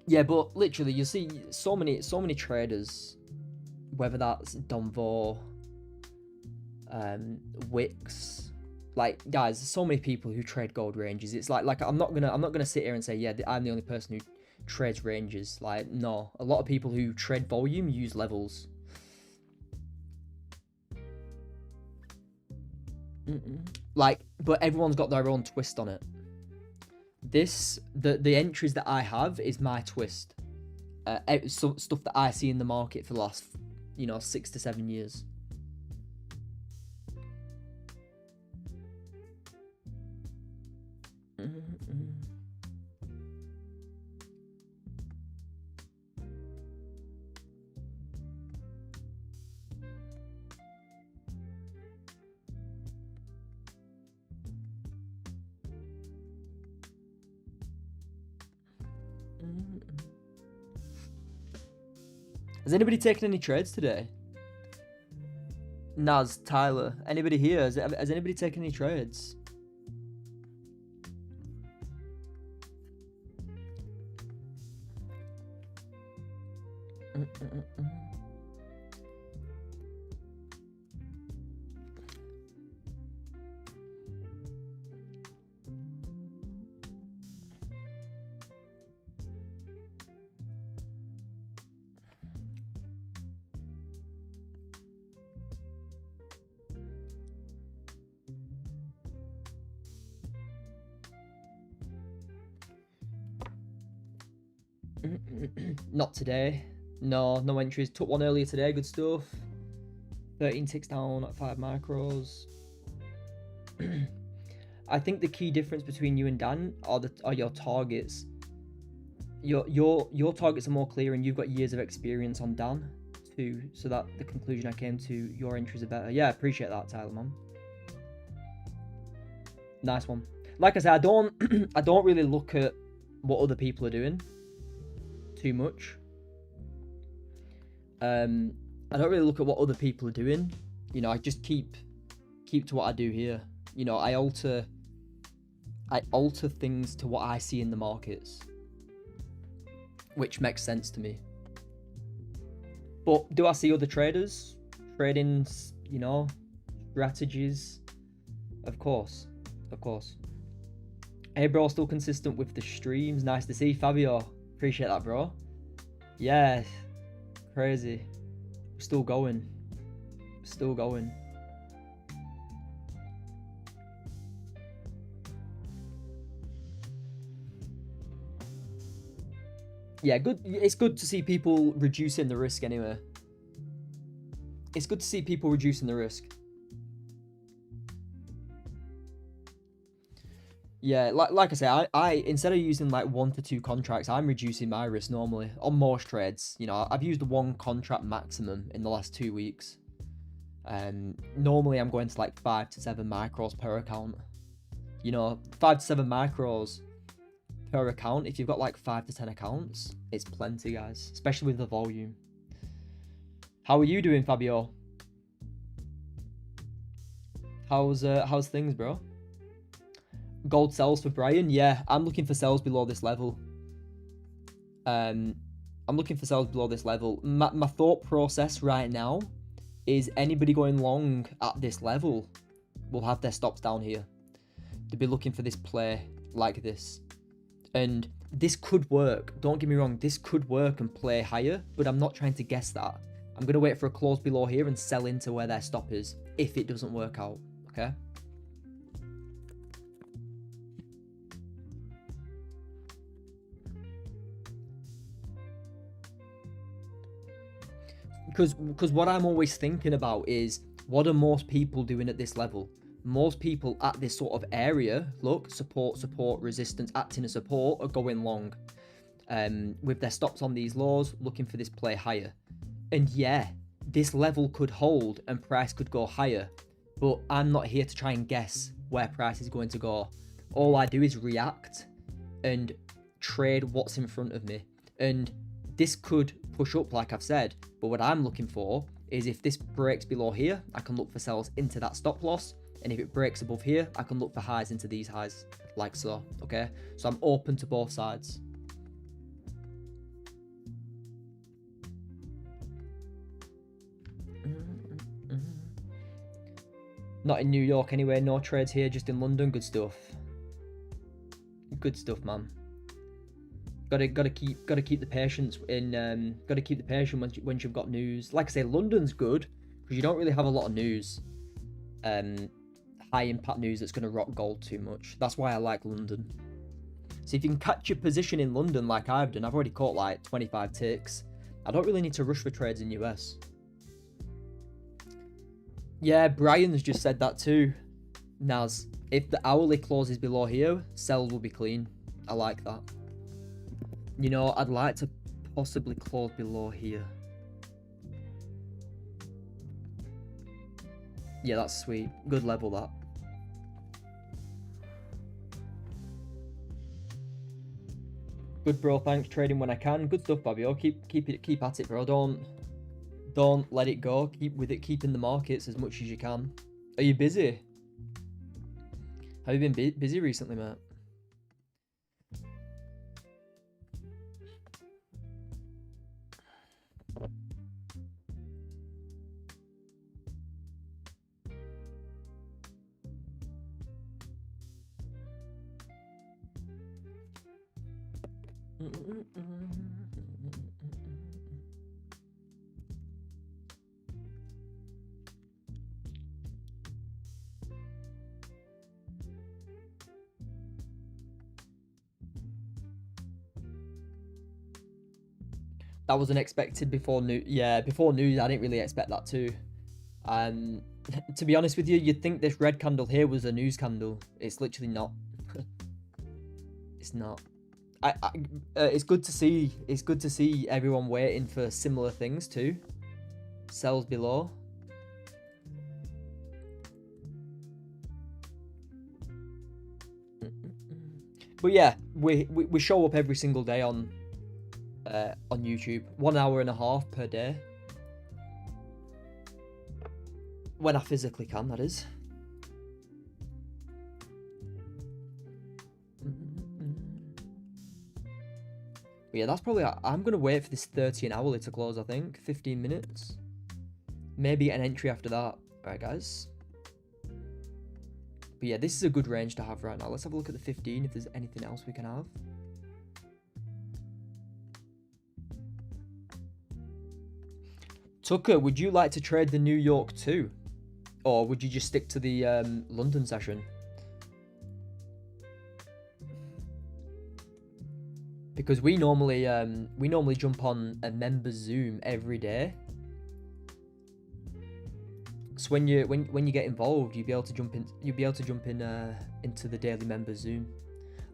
Yeah, but literally, you see so many traders, whether that's Donvo, wicks. Like, guys, there's so many people who trade gold ranges. It's like I'm not gonna sit here and say, yeah, I'm the only person who trades ranges. Like, no, a lot of people who trade volume use levels. Like, but everyone's got their own twist on it. The entries that I have is my twist. Stuff that I see in the market for the last, 6 to 7 years. Has anybody taken any trades today? Naz, Tyler, anybody here? Has anybody taken any trades? Not today. No entries. Took one earlier today. Good stuff. 13 ticks down at 5 micros. I think the key difference between you and Dan are your targets. Your targets are more clear, and you've got years of experience on Dan too. So that the conclusion I came to, your entries are better. Yeah, I appreciate that, Tyler, man. Nice one. Like I said, I don't really look at what other people are doing too much. I don't really look at what other people are doing. I just keep to what I do here. I alter things to what I see in the markets, which makes sense to me. But do I see other traders trading, strategies? Of course. Hey, bro, still consistent with the streams. Nice to see, Fabio. Appreciate that, bro. Yeah, crazy. Still going. Yeah, good. It's good to see people reducing the risk anyway. It's good to see people reducing the risk. Yeah, like I say, I instead of using like 1 to 2 contracts, I'm reducing my risk normally on most trades. I've used 1 contract maximum in the last 2 weeks. Normally I'm going to like 5 to 7 micros per account. 5 to 7 micros per account. If you've got like 5 to 10 accounts, it's plenty, guys, especially with the volume. How are you doing, Fabio? How's things, bro? Gold sells for Brian. Yeah, I'm looking for sells below this level. I'm looking for sells below this level. My thought process right now is anybody going long at this level will have their stops down here. They'll be looking for this play like this. And this could work. Don't get me wrong, this could work and play higher, but I'm not trying to guess that. I'm going to wait for a close below here and sell into where their stop is if it doesn't work out, okay? Because what I'm always thinking about is, what are most people doing at this level? Most people at this sort of area, look, support, resistance, acting as support, are going long. With their stops on these lows, looking for this play higher. And yeah, this level could hold and price could go higher, but I'm not here to try and guess where price is going to go. All I do is react and trade what's in front of me. And this could push up, like I've said, but what I'm looking for is if this breaks below here, I can look for sells into that stop loss, and if it breaks above here, I can look for highs into these highs, like so, okay? So I'm open to both sides. Not in New York anyway. No trades here, just in London. Good stuff. Good stuff, man. Gotta keep the patience in. Gotta keep the patience when you've got news. Like I say, London's good because you don't really have a lot of news. High impact news that's gonna rock gold too much. That's why I like London. So if you can catch your position in London like I've done, I've already caught like 25 ticks. I don't really need to rush for trades in US. Yeah, Brian's just said that too. Naz, if the hourly closes below here, sells will be clean. I like that. You know, I'd like to possibly close below here. Yeah, that's sweet. Good level, that. Good, bro. Thanks. Trading when I can. Good stuff, Babio. Keep at it, bro. Don't let it go. Keep with it. Keep in the markets as much as you can. Are you busy? Have you been busy recently, mate? That was unexpected before news. Yeah, before news, I didn't really expect that too. To be honest with you, you'd think this red candle here was a news candle. It's literally not. It's not. It's good to see. It's good to see everyone waiting for similar things too. Sells below. But yeah, we show up every single day on YouTube. 1 hour and a half per day. When I physically can, that is. But yeah, that's probably... I'm going to wait for this 30 an hourly to close, I think. 15 minutes. Maybe an entry after that. Alright, guys. But yeah, this is a good range to have right now. Let's have a look at the 15 if there's anything else we can have. Tucker, would you like to trade the New York too? Or would you just stick to the London session? Because we normally jump on a member Zoom every day. So when you get involved, you'll be able to jump in into the daily member Zoom.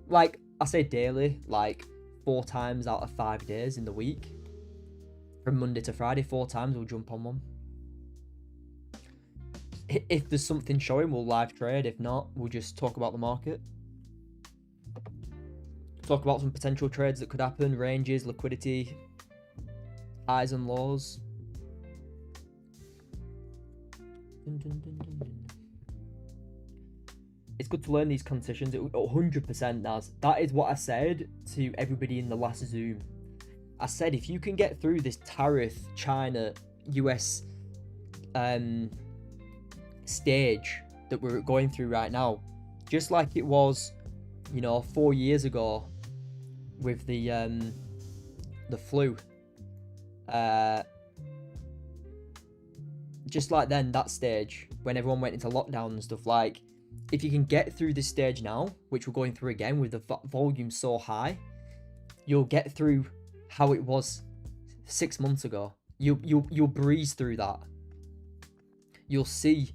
Like I say daily, like 4 times out of 5 days in the week. From Monday to Friday, 4 times we'll jump on one. If there's something showing, we'll live trade. If not, we'll just talk about the market. Talk about some potential trades that could happen, ranges, liquidity, highs and lows. It's good to learn these concessions. 100%, Naz. That is what I said to everybody in the last Zoom. I said, if you can get through this tariff, China, US stage that we're going through right now, just like it was, you know, 4 years ago with the flu, just like then, that stage when everyone went into lockdown and stuff, like if you can get through this stage now, which we're going through again with the volume so high, you'll get through how it was 6 months ago. You'll breeze through that. You'll see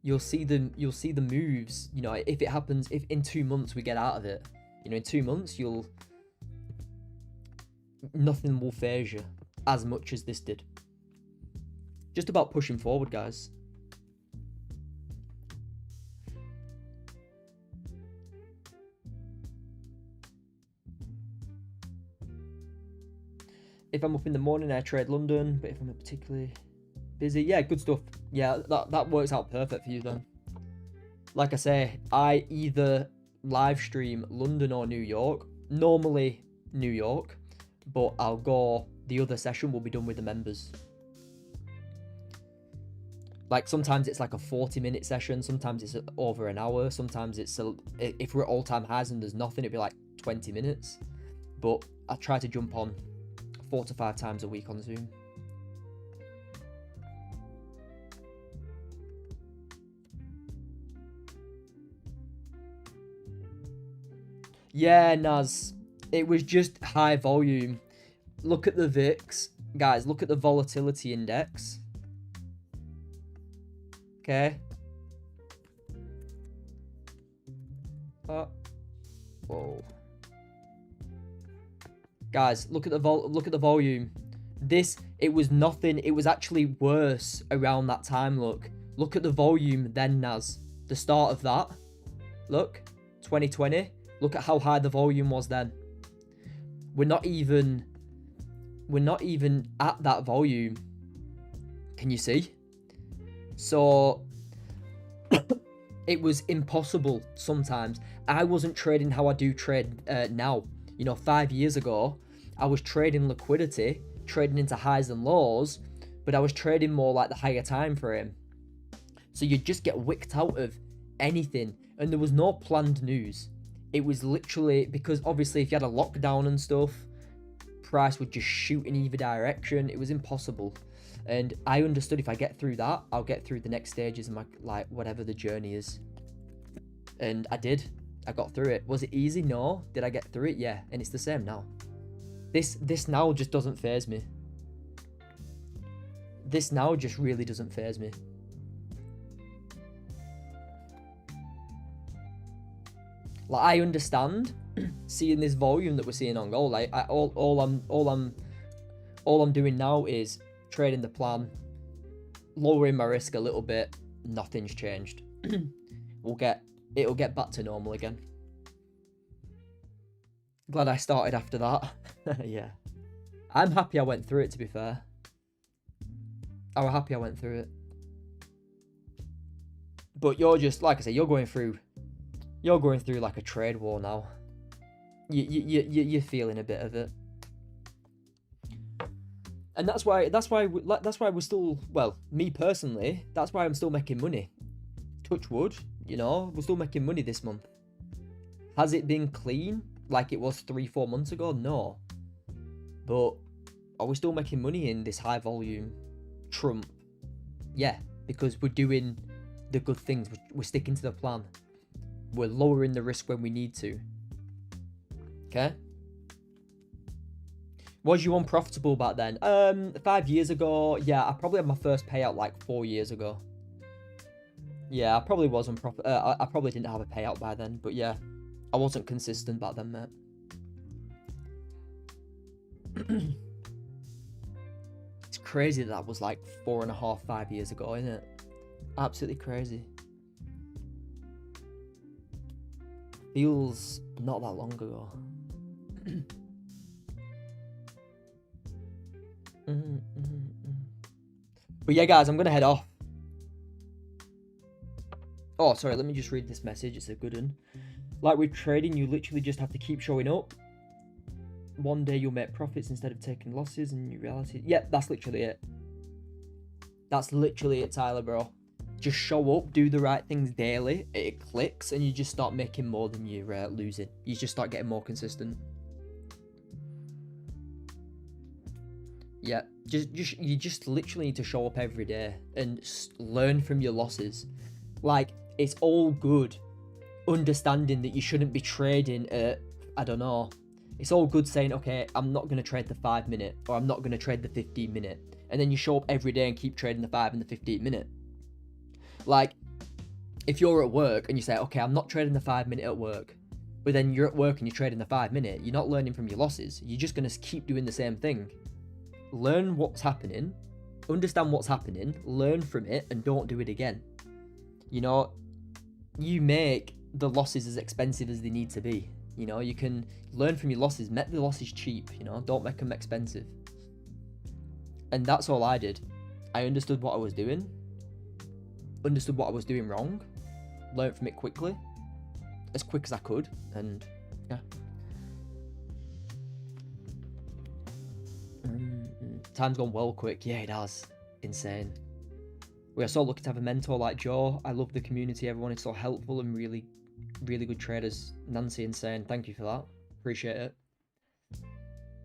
the moves. You know, if it happens, if in 2 months we get out of it, you know, in 2 months nothing will phase you as much as this did. Just about pushing forward, guys. If I'm up in the morning, I trade London, but if I'm particularly busy, yeah, good stuff. Yeah, that works out perfect for you then. Like I say, I either live stream London or New York. Normally New York, but I'll go, the other session will be done with the members. Like sometimes it's like a 40-minute session, sometimes it's over an hour, sometimes it's if we're at all-time highs and there's nothing, it'd be like 20 minutes. But I try to jump on 4 to 5 times a week on Zoom. Yeah, Naz, it was just high volume. Look at the VIX, guys. Look at the volatility index. Okay. Whoa. Guys, look at the volume. It was nothing. It was actually worse around that time. Look at the volume then, Naz. The start of that. Look, 2020. Look at how high the volume was then. We're not even at that volume. Can you see? So it was impossible sometimes. I wasn't trading how I do trade now. You know, 5 years ago, I was trading liquidity, trading into highs and lows, but I was trading more like the higher time frame. So you'd just get wicked out of anything, and there was no planned news. It was literally, because obviously if you had a lockdown and stuff, price would just shoot in either direction. It was impossible. And I understood if I get through that, I'll get through the next stages of my, like, whatever the journey is. And I did. I got through it. Was it easy? No. Did I get through it? Yeah. And it's the same now. This now just doesn't faze me. This now just really doesn't faze me. Like, I understand seeing this volume that we're seeing on gold. Like, all I'm doing now is trading the plan, lowering my risk a little bit. Nothing's changed. It'll get back to normal again. Glad I started after that. Yeah. I'm happy I went through it, to be fair. I'm happy I went through it. But you're just, like I say, you're going through like a trade war now. You're feeling a bit of it. And that's why we're still, well, me personally, that's why I'm still making money. Touch wood, you know, we're still making money this month. Has it been clean like it was 3-4 months ago? No. But are we still making money in this high volume Trump? Yeah, because we're doing the good things. We're sticking to the plan. We're lowering the risk when we need to. Okay? Was you unprofitable back then? 5 years ago, yeah, I probably had my first payout like 4 years ago. Yeah, I probably was unprofitable. I probably didn't have a payout by then, but yeah, I wasn't consistent back then, mate. It's crazy that was like 4.5, 5 years ago, isn't it? Absolutely crazy. Feels not that long ago. But yeah, guys, I'm gonna head off. Oh, sorry, let me just read this message. It's a good one. Like with trading, you literally just have to keep showing up. One day you'll make profits instead of taking losses, and you reality. Yeah, that's literally it. That's literally it, Tyler, bro. Just show up, do the right things daily. It clicks, and you just start making more than you're losing. You just start getting more consistent. Yeah, you just literally need to show up every day and learn from your losses. Like, it's all good understanding that you shouldn't be trading at, I don't know. It's all good saying, okay, I'm not going to trade the 5 minute, or I'm not going to trade the 15 minute. And then you show up every day and keep trading the 5 and the 15 minute. Like, if you're at work and you say, okay, I'm not trading the 5 minute at work, but then you're at work and you're trading the 5 minute, you're not learning from your losses. You're just going to keep doing the same thing. Learn what's happening, understand what's happening, learn from it, and don't do it again. You know, you make the losses as expensive as they need to be. You know, you can learn from your losses, make the losses cheap, you know, don't make them expensive. And that's all I did. I understood what I was doing, understood what I was doing wrong, learned from it quickly, as quick as I could, and yeah. Time's gone well quick. Yeah, it has. Insane. We are so lucky to have a mentor like Joe. I love the community. Everyone is so helpful and really, really good traders. Nancy, insane. Thank you for that. Appreciate it.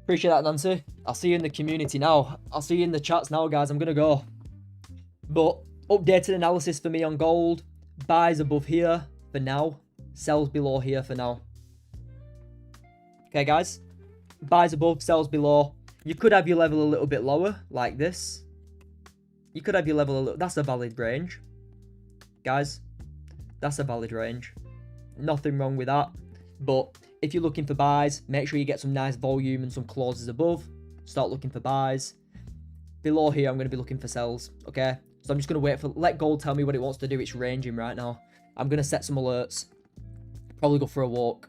Appreciate that, Nancy. I'll see you in the community now. I'll see you in the chats now, guys. I'm going to go. But updated analysis for me on gold. Buys above here for now. Sells below here for now. Okay, guys. Buys above, sells below. You could have your level a little bit lower, like this. You could have your level a little... That's a valid range. Guys, that's a valid range. Nothing wrong with that. But if you're looking for buys, make sure you get some nice volume and some clauses above. Start looking for buys. Below here, I'm going to be looking for sells, okay? So I'm just going to wait for... Let gold tell me what it wants to do. It's ranging right now. I'm going to set some alerts. Probably go for a walk.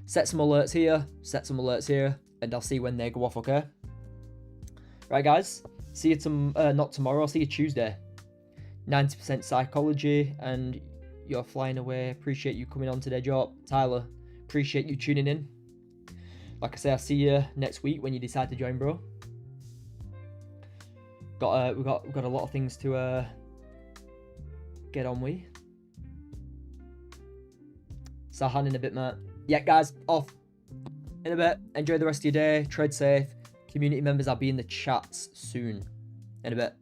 Set some alerts here. Set some alerts here. And I'll see when they go off, okay? Right, guys. See you not tomorrow. I'll see you Tuesday. 90% psychology. And you're flying away. Appreciate you coming on today, Joe. Tyler, appreciate you tuning in. Like I say, I'll see you next week when you decide to join, bro. We've got a lot of things to get on with. Sahan in a bit, mate. Yeah, guys, off in a bit. Enjoy the rest of your day. Trade safe. Community members, I'll be in the chats soon. In a bit.